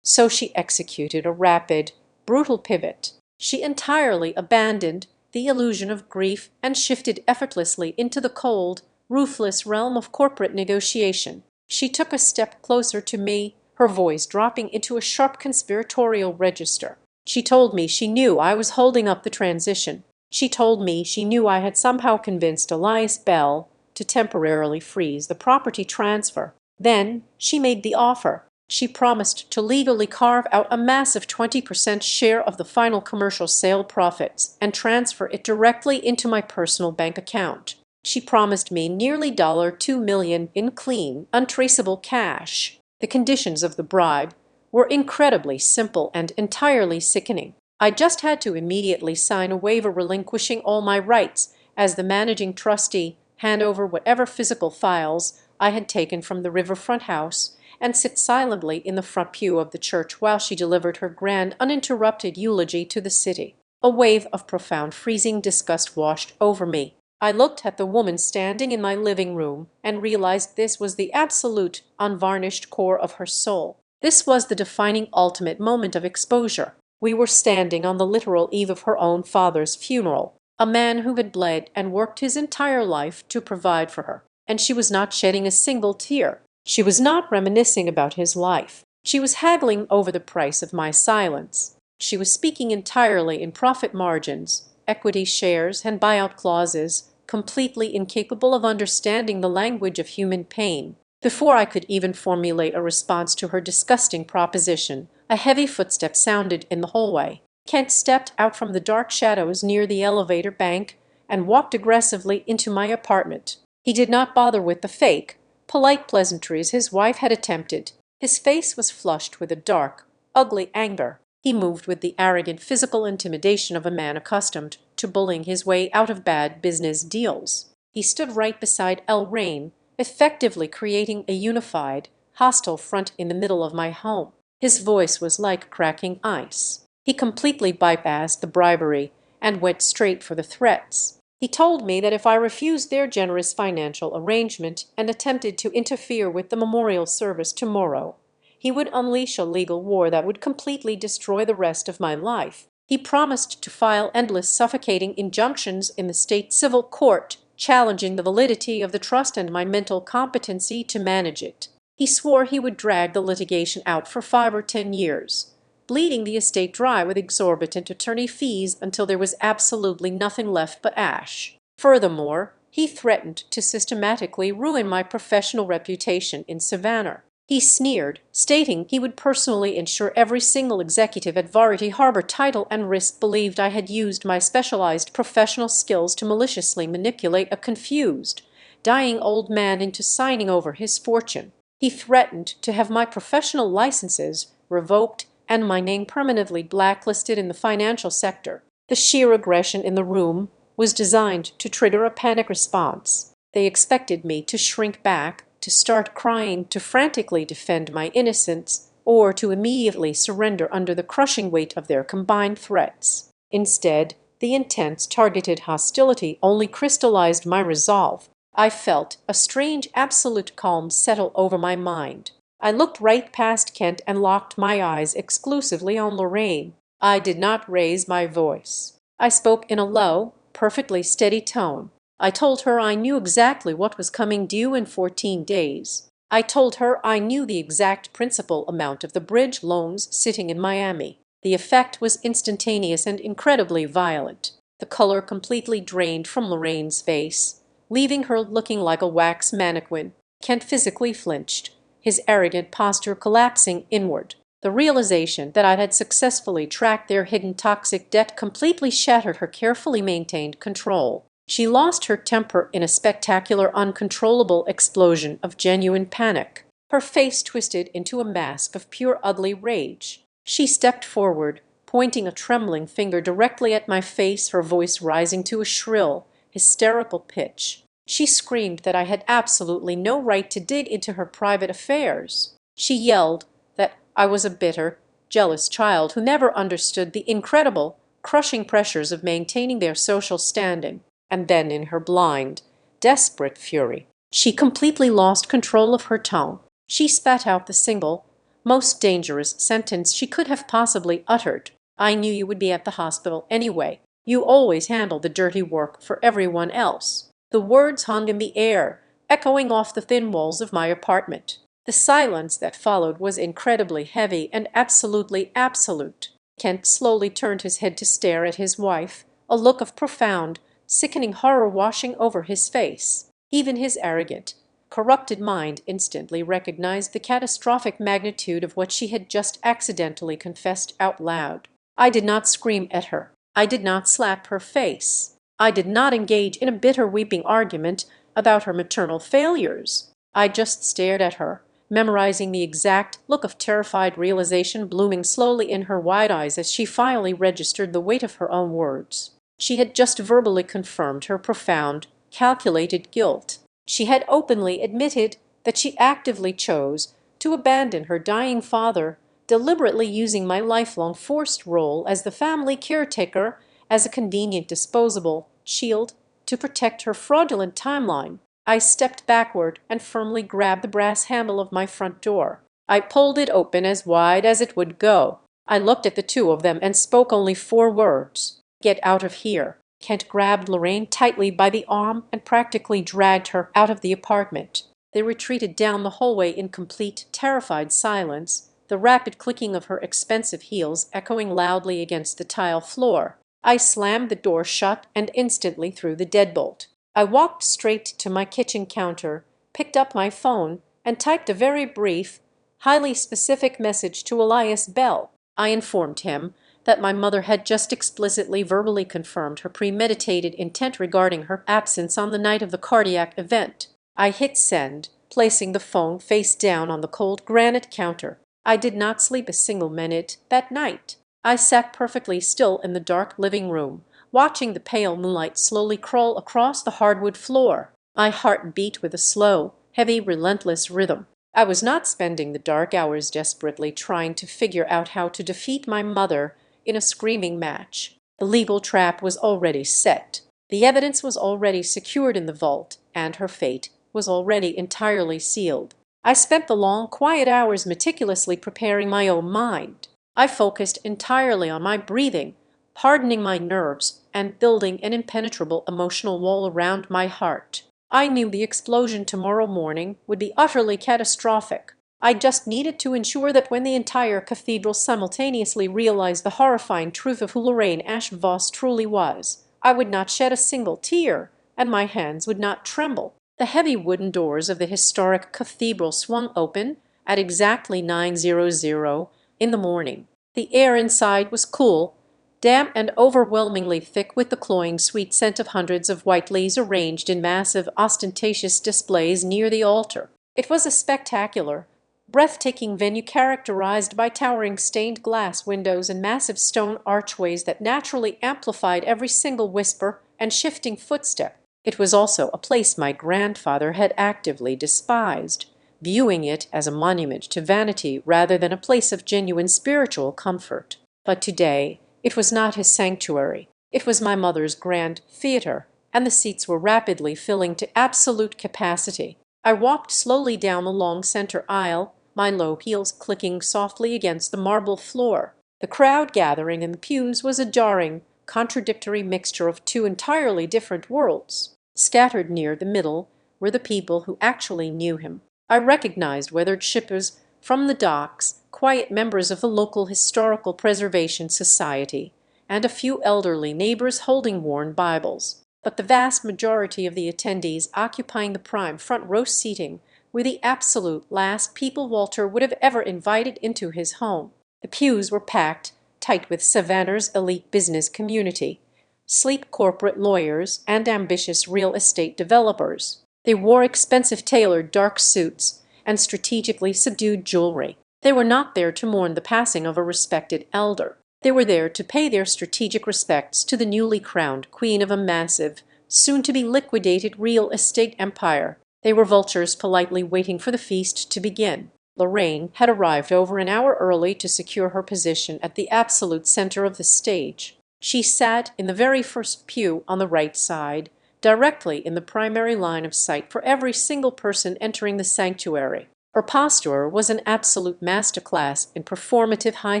So she executed a rapid, brutal pivot. She entirely abandoned the illusion of grief and shifted effortlessly into the cold, ruthless realm of corporate negotiation. She took a step closer to me, her voice dropping into a sharp conspiratorial register. She told me she knew I was holding up the transition. She told me she knew I had somehow convinced Elias Bell to temporarily freeze the property transfer. Then she made the offer. She promised to legally carve out a massive 20% share of the final commercial sale profits and transfer it directly into my personal bank account. She promised me nearly $2 million in clean, untraceable cash. The conditions of the bribe were incredibly simple and entirely sickening. I just had to immediately sign a waiver relinquishing all my rights as the managing trustee, hand over whatever physical files I had taken from the riverfront house, and sit silently in the front pew of the church while she delivered her grand, uninterrupted eulogy to the city. A wave of profound, freezing disgust washed over me. I looked at the woman standing in my living room and realized this was the absolute, unvarnished core of her soul. This was the defining ultimate moment of exposure. We were standing on the literal eve of her own father's funeral, a man who had bled and worked his entire life to provide for her. And she was not shedding a single tear. She was not reminiscing about his life. She was haggling over the price of my silence. She was speaking entirely in profit margins, equity shares, and buyout clauses, completely incapable of understanding the language of human pain. Before I could even formulate a response to her disgusting proposition, a heavy footstep sounded in the hallway. Kent stepped out from the dark shadows near the elevator bank and walked aggressively into my apartment. He did not bother with the fake, polite pleasantries his wife had attempted. His face was flushed with a dark, ugly anger. He moved with the arrogant physical intimidation of a man accustomed to bullying his way out of bad business deals. He stood right beside El Rain, effectively creating a unified, hostile front in the middle of my home. His voice was like cracking ice. He completely bypassed the bribery and went straight for the threats. He told me that if I refused their generous financial arrangement and attempted to interfere with the memorial service tomorrow, he would unleash a legal war that would completely destroy the rest of my life. He promised to file endless suffocating injunctions in the state civil court, challenging the validity of the trust and my mental competency to manage it. He swore he would drag the litigation out for 5 or 10 years, bleeding the estate dry with exorbitant attorney fees until there was absolutely nothing left but ash. Furthermore, he threatened to systematically ruin my professional reputation in Savannah. He sneered, stating he would personally ensure every single executive at Varity Harbor Title and Risk believed I had used my specialized professional skills to maliciously manipulate a confused, dying old man into signing over his fortune. He threatened to have my professional licenses revoked and my name permanently blacklisted in the financial sector. The sheer aggression in the room was designed to trigger a panic response. They expected me to shrink back, to start crying, to frantically defend my innocence, or to immediately surrender under the crushing weight of their combined threats. Instead, The intense, targeted hostility only crystallized my resolve. I felt a strange, absolute calm settle over my mind. I looked right past Kent and locked my eyes exclusively on Lorraine. I did not raise my voice. I spoke in a low, perfectly steady tone. I told her I knew exactly what was coming due in 14 days. I told her I knew the exact principal amount of the bridge loans sitting in Miami. The effect was instantaneous and incredibly violent. The color completely drained from Lorraine's face, leaving her looking like a wax mannequin. Kent physically flinched, his arrogant posture collapsing inward. The realization that I had successfully tracked their hidden toxic debt completely shattered her carefully maintained control. She lost her temper in a spectacular, uncontrollable explosion of genuine panic. Her face twisted into a mask of pure ugly rage. She stepped forward, pointing a trembling finger directly at my face, her voice rising to a shrill, hysterical pitch. She screamed that I had absolutely no right to dig into her private affairs. She yelled that I was a bitter, jealous child who never understood the incredible, crushing pressures of maintaining their social standing. And then, in her blind, desperate fury, she completely lost control of her tongue. She spat out the single, most dangerous sentence she could have possibly uttered. I knew you would be at the hospital anyway. You always handle the dirty work for everyone else. The words hung in the air, echoing off the thin walls of my apartment. The silence that followed was incredibly heavy and absolutely absolute. Kent slowly turned his head to stare at his wife, a look of profound, sickening horror washing over his face. Even his arrogant, corrupted mind instantly recognized the catastrophic magnitude of what she had just accidentally confessed out loud. I did not scream at her. I did not slap her face. I did not engage in a bitter weeping argument about her maternal failures. I just stared at her, memorizing the exact look of terrified realization blooming slowly in her wide eyes as she finally registered the weight of her own words. She had just verbally confirmed her profound, calculated guilt. She had openly admitted that she actively chose to abandon her dying father, deliberately using my lifelong forced role as the family caretaker as a convenient disposable shield to protect her fraudulent timeline. I stepped backward and firmly grabbed the brass handle of my front door. I pulled it open as wide as it would go. I looked at the two of them and spoke only 4 words. Get out of here. Kent grabbed Lorraine tightly by the arm and practically dragged her out of the apartment. They retreated down the hallway in complete, terrified silence, the rapid clicking of her expensive heels echoing loudly against the tile floor. I slammed the door shut and instantly threw the deadbolt. I walked straight to my kitchen counter, picked up my phone, and typed a very brief, highly specific message to Elias Bell. I informed him that my mother had just explicitly verbally confirmed her premeditated intent regarding her absence on the night of the cardiac event. I hit send, placing the phone face down on the cold granite counter. I did not sleep a single minute that night. I sat perfectly still in the dark living room, watching the pale moonlight slowly crawl across the hardwood floor. My heart beat with a slow, heavy, relentless rhythm. I was not spending the dark hours desperately trying to figure out how to defeat my mother in a screaming match. The legal trap was already set. The evidence was already secured in the vault, and her fate was already entirely sealed. I spent the long, quiet hours meticulously preparing my own mind. I focused entirely on my breathing, hardening my nerves, and building an impenetrable emotional wall around my heart. I knew the explosion tomorrow morning would be utterly catastrophic. I just needed to ensure that when the entire cathedral simultaneously realized the horrifying truth of who Lorraine Ashe Voss truly was, I would not shed a single tear, and my hands would not tremble. The heavy wooden doors of the historic cathedral swung open at exactly 9:00 in the morning. The air inside was cool, damp and overwhelmingly thick with the cloying sweet scent of hundreds of white lilies arranged in massive, ostentatious displays near the altar. It was a spectacular, breathtaking venue characterized by towering stained glass windows and massive stone archways that naturally amplified every single whisper and shifting footstep. It was also a place my grandfather had actively despised, viewing it as a monument to vanity rather than a place of genuine spiritual comfort. But today, it was not his sanctuary. It was my mother's grand theatre, and the seats were rapidly filling to absolute capacity. I walked slowly down the long center aisle, my low heels clicking softly against the marble floor. The crowd gathering in the pews was a jarring, contradictory mixture of two entirely different worlds. Scattered near the middle were the people who actually knew him. I recognized weathered shippers from the docks, quiet members of the local Historical Preservation Society, and a few elderly neighbors holding worn Bibles. But the vast majority of the attendees occupying the prime front row seating were the absolute last people Walter would have ever invited into his home. The pews were packed tight with Savannah's elite business community, sleek corporate lawyers and ambitious real estate developers. They wore expensive tailored dark suits and strategically subdued jewelry. They were not there to mourn the passing of a respected elder. They were there to pay their strategic respects to the newly crowned queen of a massive, soon-to-be liquidated real estate empire. They were vultures politely waiting for the feast to begin. Lorraine had arrived over an hour early to secure her position at the absolute center of the stage. She sat in the very first pew on the right side, directly in the primary line of sight for every single person entering the sanctuary. Her posture was an absolute masterclass in performative high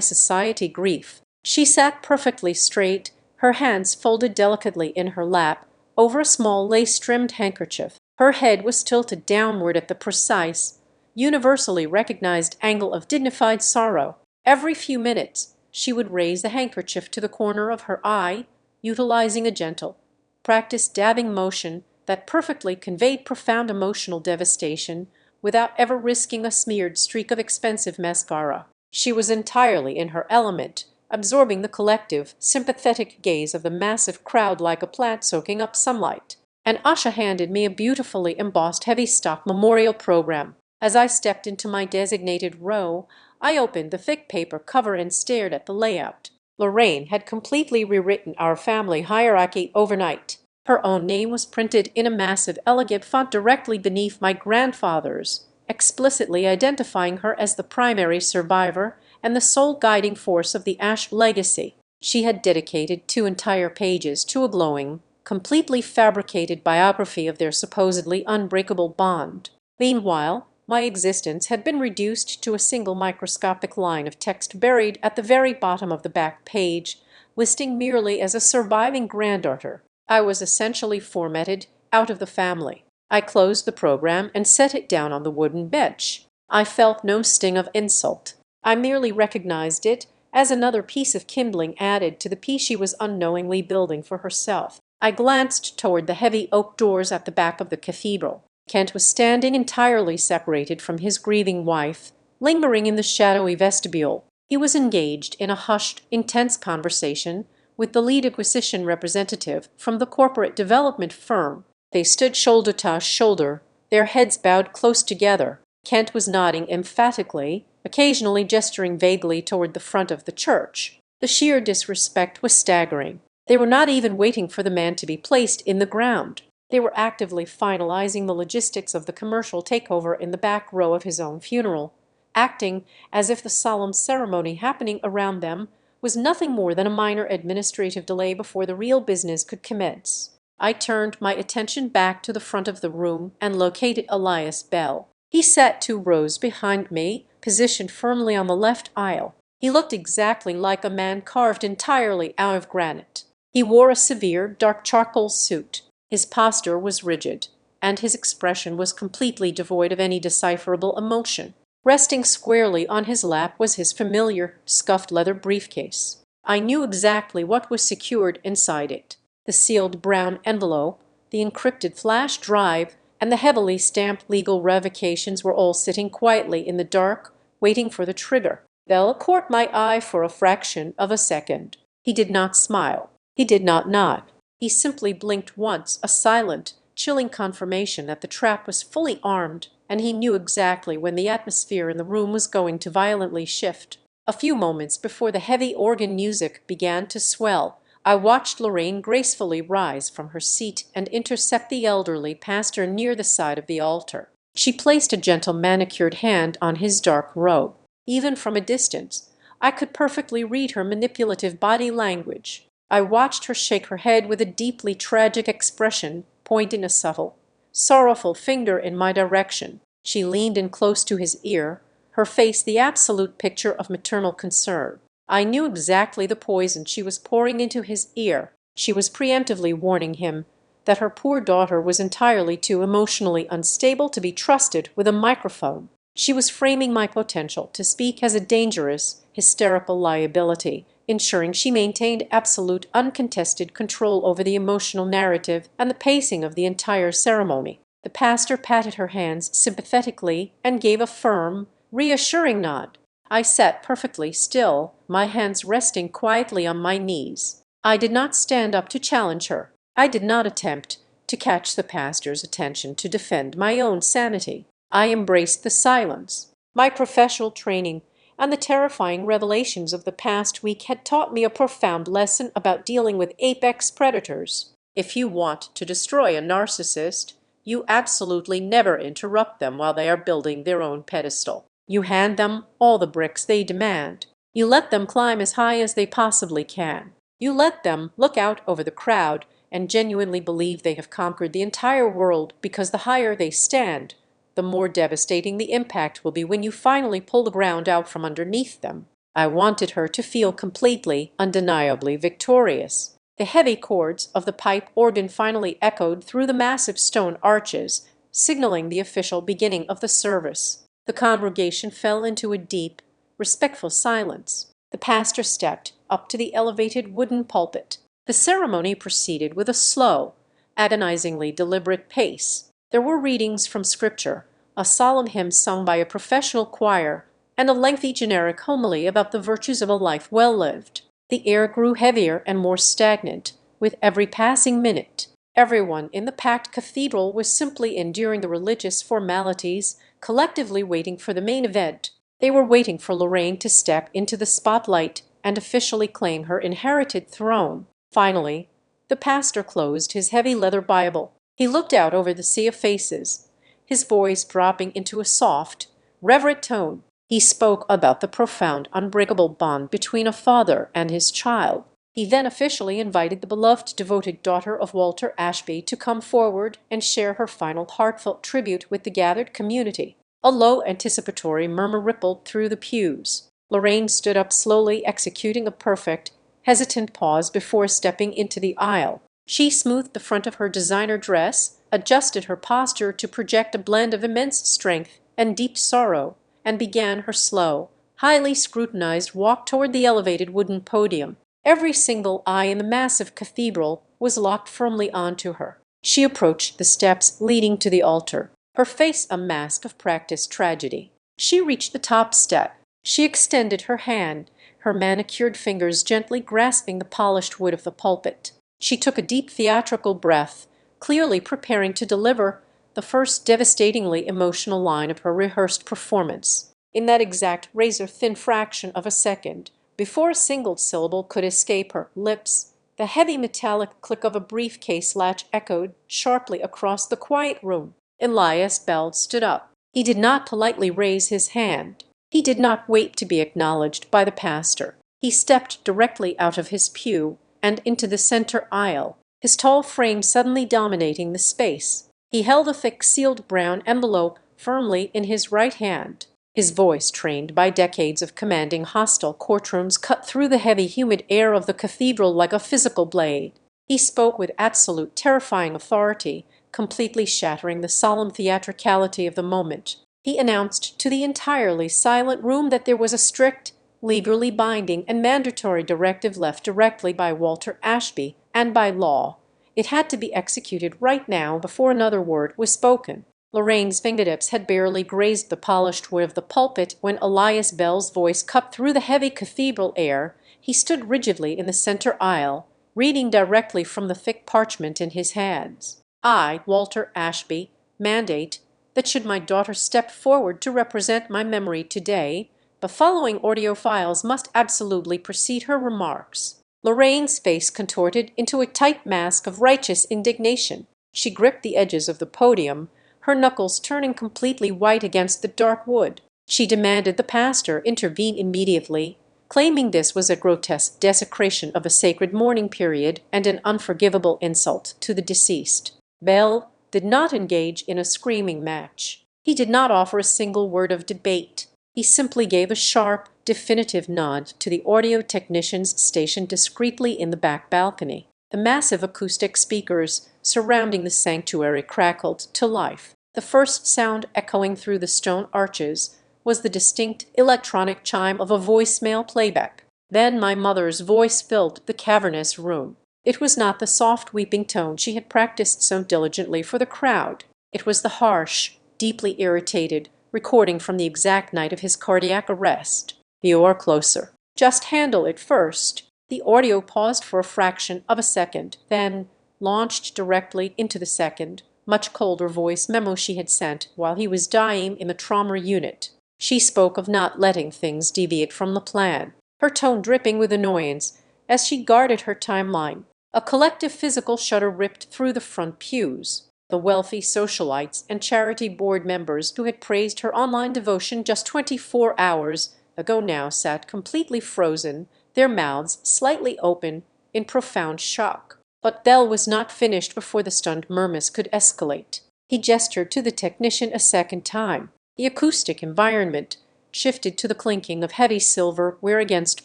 society grief. She sat perfectly straight, her hands folded delicately in her lap over a small lace-trimmed handkerchief. Her head was tilted downward at the precise, universally recognized angle of dignified sorrow. Every few minutes she would raise the handkerchief to the corner of her eye, utilizing a gentle, practiced dabbing motion that perfectly conveyed profound emotional devastation without ever risking a smeared streak of expensive mascara. She was entirely in her element, absorbing the collective, sympathetic gaze of the massive crowd like a plant soaking up sunlight. An usher handed me a beautifully embossed heavy-stock memorial program. As I stepped into my designated row, I opened the thick paper cover and stared at the layout. Lorraine had completely rewritten our family hierarchy overnight. Her own name was printed in a massive, elegant font directly beneath my grandfather's, explicitly identifying her as the primary survivor and the sole guiding force of the Ashe legacy. She had dedicated 2 entire pages to a glowing, completely fabricated biography of their supposedly unbreakable bond. Meanwhile, my existence had been reduced to a single microscopic line of text buried at the very bottom of the back page, listing merely as a surviving granddaughter. I was essentially formatted out of the family. I closed the program and set it down on the wooden bench. I felt no sting of insult. I merely recognized it as another piece of kindling added to the piece she was unknowingly building for herself. I glanced toward the heavy oak doors at the back of the cathedral. Kent was standing entirely separated from his grieving wife, lingering in the shadowy vestibule. He was engaged in a hushed, intense conversation with the lead acquisition representative from the corporate development firm. They stood shoulder to shoulder, their heads bowed close together. Kent was nodding emphatically, occasionally gesturing vaguely toward the front of the church. The sheer disrespect was staggering. They were not even waiting for the man to be placed in the ground. They were actively finalizing the logistics of the commercial takeover in the back row of his own funeral, acting as if the solemn ceremony happening around them was nothing more than a minor administrative delay before the real business could commence. I turned my attention back to the front of the room and located Elias Bell. He sat 2 rows behind me, positioned firmly on the left aisle. He looked exactly like a man carved entirely out of granite. He wore a severe, dark charcoal suit. His posture was rigid, and his expression was completely devoid of any decipherable emotion. Resting squarely on his lap was his familiar, scuffed leather briefcase. I knew exactly what was secured inside it. The sealed brown envelope, the encrypted flash drive, and the heavily stamped legal revocations were all sitting quietly in the dark, waiting for the trigger. Bell caught my eye for a fraction of a second. He did not smile. He did not nod. He simply blinked once, a silent, chilling confirmation that the trap was fully armed, and he knew exactly when the atmosphere in the room was going to violently shift. A few moments before the heavy organ music began to swell, I watched Lorraine gracefully rise from her seat and intercept the elderly pastor near the side of the altar. She placed a gentle manicured hand on his dark robe. Even from a distance, I could perfectly read her manipulative body language. I watched her shake her head with a deeply tragic expression, pointing a subtle, sorrowful finger in my direction. She leaned in close to his ear, her face the absolute picture of maternal concern. I knew exactly the poison she was pouring into his ear. She was preemptively warning him that her poor daughter was entirely too emotionally unstable to be trusted with a microphone. She was framing my potential to speak as a dangerous, hysterical liability, ensuring she maintained absolute uncontested control over the emotional narrative and the pacing of the entire ceremony. The pastor patted her hands sympathetically and gave a firm, reassuring nod. I sat perfectly still, my hands resting quietly on my knees. I did not stand up to challenge her. I did not attempt to catch the pastor's attention to defend my own sanity. I embraced the silence. My professional training and the terrifying revelations of the past week had taught me a profound lesson about dealing with apex predators. If you want to destroy a narcissist, you absolutely never interrupt them while they are building their own pedestal. You hand them all the bricks they demand. You let them climb as high as they possibly can. You let them look out over the crowd and genuinely believe they have conquered the entire world, because the higher they stand, the more devastating the impact will be when you finally pull the ground out from underneath them. I wanted her to feel completely, undeniably victorious. The heavy chords of the pipe organ finally echoed through the massive stone arches, signaling the official beginning of the service. The congregation fell into a deep, respectful silence. The pastor stepped up to the elevated wooden pulpit. The ceremony proceeded with a slow, agonizingly deliberate pace. There were readings from Scripture, a solemn hymn sung by a professional choir, and a lengthy generic homily about the virtues of a life well lived. The air grew heavier and more stagnant with every passing minute. Everyone in the packed cathedral was simply enduring the religious formalities, collectively waiting for the main event. They were waiting for Lorraine to step into the spotlight and officially claim her inherited throne. Finally, the pastor closed his heavy leather Bible. He looked out over the sea of faces, his voice dropping into a soft, reverent tone. He spoke about the profound, unbreakable bond between a father and his child. He then officially invited the beloved, devoted daughter of Walter Ashby to come forward and share her final heartfelt tribute with the gathered community. A low, anticipatory murmur rippled through the pews. Lorraine stood up slowly, executing a perfect, hesitant pause before stepping into the aisle. She smoothed the front of her designer dress, adjusted her posture to project a blend of immense strength and deep sorrow, and began her slow, highly scrutinized walk toward the elevated wooden podium. Every single eye in the massive cathedral was locked firmly onto her. She approached the steps leading to the altar, her face a mask of practiced tragedy. She reached the top step. She extended her hand, her manicured fingers gently grasping the polished wood of the pulpit. She took a deep theatrical breath, clearly preparing to deliver the first devastatingly emotional line of her rehearsed performance. In that exact razor-thin fraction of a second, before a single syllable could escape her lips, the heavy metallic click of a briefcase latch echoed sharply across the quiet room. Elias Bell stood up. He did not politely raise his hand. He did not wait to be acknowledged by the pastor. He stepped directly out of his pew and into the center aisle, his tall frame suddenly dominating the space. He held a thick sealed brown envelope firmly in his right hand. His voice, trained by decades of commanding hostile courtrooms, cut through the heavy, humid air of the cathedral like a physical blade. He spoke with absolute, terrifying authority, completely shattering the solemn theatricality of the moment. He announced to the entirely silent room that there was a strict, legally binding and mandatory directive left directly by Walter Ashby and by law. It had to be executed right now before another word was spoken. Lorraine's fingertips had barely grazed the polished wood of the pulpit when Elias Bell's voice cut through the heavy cathedral air. He stood rigidly in the center aisle, reading directly from the thick parchment in his hands. I, Walter Ashby, mandate that should my daughter step forward to represent my memory today, the following audio files must absolutely precede her remarks. Lorraine's face contorted into a tight mask of righteous indignation. She gripped the edges of the podium, her knuckles turning completely white against the dark wood. She demanded the pastor intervene immediately, claiming this was a grotesque desecration of a sacred mourning period and an unforgivable insult to the deceased. Bell did not engage in a screaming match. He did not offer a single word of debate. He simply gave a sharp, definitive nod to the audio technicians stationed discreetly in the back balcony. The massive acoustic speakers surrounding the sanctuary crackled to life. The first sound echoing through the stone arches was the distinct electronic chime of a voicemail playback. Then my mother's voice filled the cavernous room. It was not the soft weeping tone she had practiced so diligently for the crowd. It was the harsh, deeply irritated recording from the exact night of his cardiac arrest. "You're closer. Just handle it first." The audio paused for a fraction of a second, then launched directly into the second, much colder voice memo she had sent while he was dying in the trauma unit. She spoke of not letting things deviate from the plan, her tone dripping with annoyance as she guarded her timeline. A collective physical shudder ripped through the front pews. The wealthy socialites and charity board members who had praised her online devotion just 24 hours ago now sat completely frozen, their mouths slightly open in profound shock. But Bell was not finished before the stunned murmurs could escalate. He gestured to the technician a second time. The acoustic environment shifted to the clinking of heavy silverware against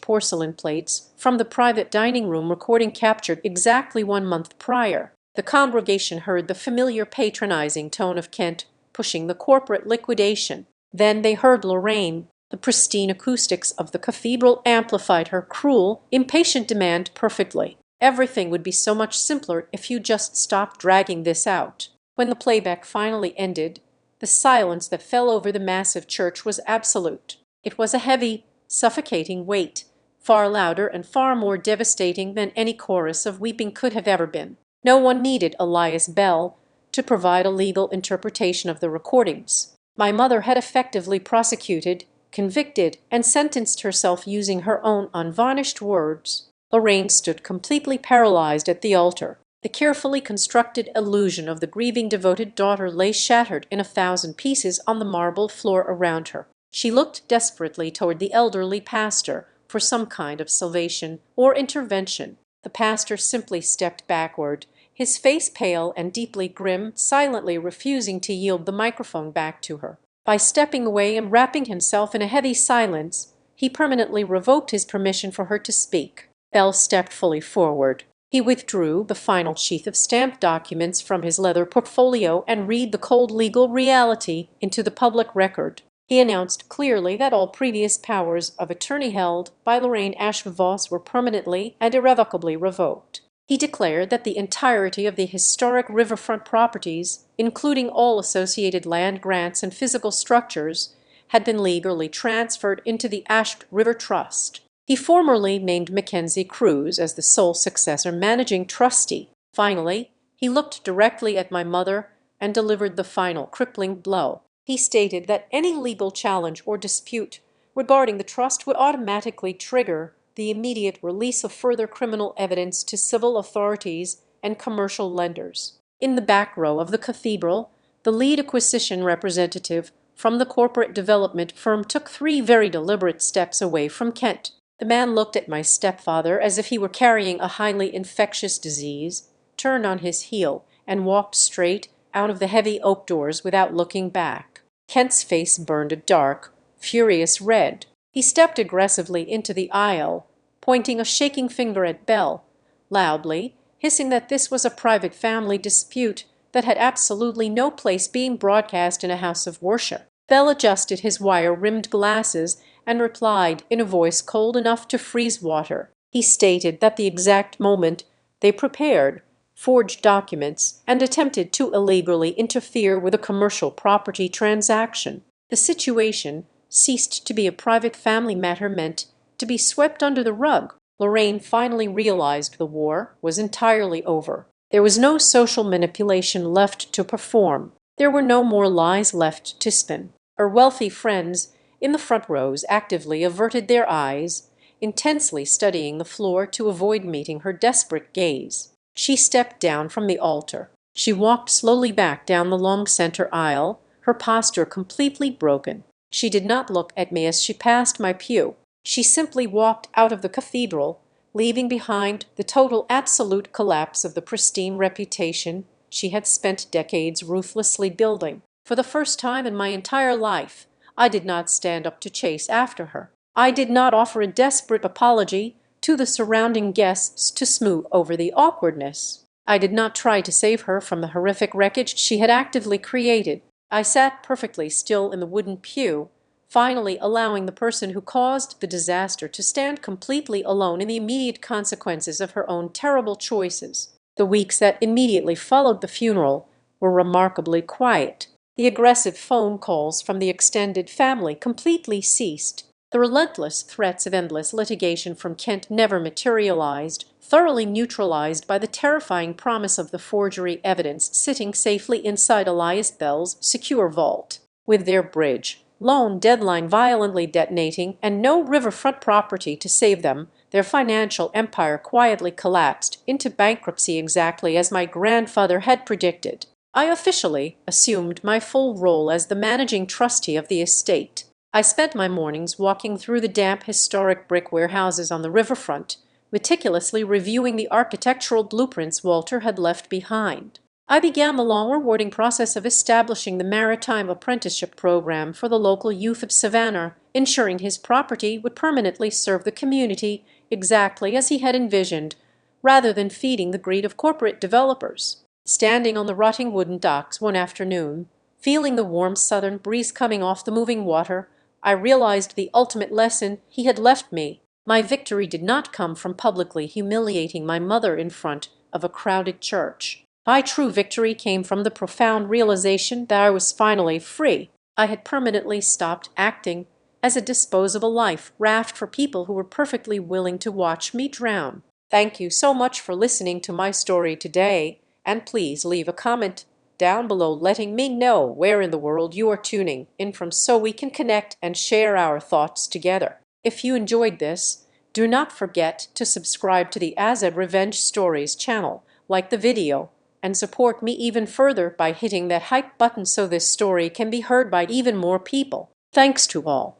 porcelain plates from the private dining room recording captured exactly 1 month prior. The congregation heard the familiar patronizing tone of Kent pushing the corporate liquidation. Then they heard Lorraine. The pristine acoustics of the cathedral amplified her cruel, impatient demand perfectly. "Everything would be so much simpler if you just stopped dragging this out." When the playback finally ended, the silence that fell over the massive church was absolute. It was a heavy, suffocating weight, far louder and far more devastating than any chorus of weeping could have ever been. No one needed Elias Bell to provide a legal interpretation of the recordings. My mother had effectively prosecuted, convicted, and sentenced herself using her own unvarnished words. Lorraine stood completely paralyzed at the altar. The carefully constructed illusion of the grieving devoted daughter lay shattered in 1,000 pieces on the marble floor around her. She looked desperately toward the elderly pastor for some kind of salvation or intervention. The pastor simply stepped backward, his face pale and deeply grim, silently refusing to yield the microphone back to her. By stepping away and wrapping himself in a heavy silence, he permanently revoked his permission for her to speak. Bell stepped fully forward. He withdrew the final sheath of stamped documents from his leather portfolio and read the cold legal reality into the public record. He announced clearly that all previous powers of attorney held by Lorraine Ashvoss were permanently and irrevocably revoked. He declared that the entirety of the historic riverfront properties, including all associated land grants and physical structures, had been legally transferred into the Ash River Trust. He formally named Mackenzie Cruz as the sole successor managing trustee. Finally, he looked directly at my mother and delivered the final crippling blow. He stated that any legal challenge or dispute regarding the trust would automatically trigger the immediate release of further criminal evidence to civil authorities and commercial lenders. In the back row of the cathedral, the lead acquisition representative from the corporate development firm took 3 very deliberate steps away from Kent. The man looked at my stepfather as if he were carrying a highly infectious disease, turned on his heel, and walked straight out of the heavy oak doors without looking back. Kent's face burned a dark, furious red. He stepped aggressively into the aisle, pointing a shaking finger at Bell, loudly hissing that this was a private family dispute that had absolutely no place being broadcast in a house of worship. Bell adjusted his wire-rimmed glasses and replied in a voice cold enough to freeze water. He stated that the exact moment they prepared forged documents and attempted to illegally interfere with a commercial property transaction. The situation ceased to be a private family matter meant to be swept under the rug. Lorraine finally realized the war was entirely over. There was no social manipulation left to perform. There were no more lies left to spin. Her wealthy friends in the front rows actively averted their eyes, intensely studying the floor to avoid meeting her desperate gaze. She stepped down from the altar. She walked slowly back down the long center aisle, her posture completely broken. She did not look at me as she passed my pew. She simply walked out of the cathedral, leaving behind the total absolute collapse of the pristine reputation she had spent decades ruthlessly building. For the first time in my entire life, I did not stand up to chase after her. I did not offer a desperate apology to the surrounding guests to smooth over the awkwardness. I did not try to save her from the horrific wreckage she had actively created. I sat perfectly still in the wooden pew, finally allowing the person who caused the disaster to stand completely alone in the immediate consequences of her own terrible choices. The weeks that immediately followed the funeral were remarkably quiet. The aggressive phone calls from the extended family completely ceased. The relentless threats of endless litigation from Kent never materialized, thoroughly neutralized by the terrifying promise of the forgery evidence sitting safely inside Elias Bell's secure vault. With their bridge loan deadline violently detonating and no riverfront property to save them, their financial empire quietly collapsed into bankruptcy exactly as my grandfather had predicted. I officially assumed my full role as the managing trustee of the estate. I spent my mornings walking through the damp historic brick warehouses on the riverfront, meticulously reviewing the architectural blueprints Walter had left behind. I began the long rewarding process of establishing the maritime apprenticeship program for the local youth of Savannah, ensuring his property would permanently serve the community exactly as he had envisioned, rather than feeding the greed of corporate developers. Standing on the rotting wooden docks one afternoon, feeling the warm southern breeze coming off the moving water, I realized the ultimate lesson he had left me. My victory did not come from publicly humiliating my mother in front of a crowded church. My true victory came from the profound realization that I was finally free. I had permanently stopped acting as a disposable life raft for people who were perfectly willing to watch me drown. Thank you so much for listening to my story today, and please leave a comment down below letting me know where in the world you are tuning in from so we can connect and share our thoughts together. If you enjoyed this, do not forget to subscribe to the Azad Revenge Stories channel, like the video, and support me even further by hitting that hype button so this story can be heard by even more people. Thanks to all.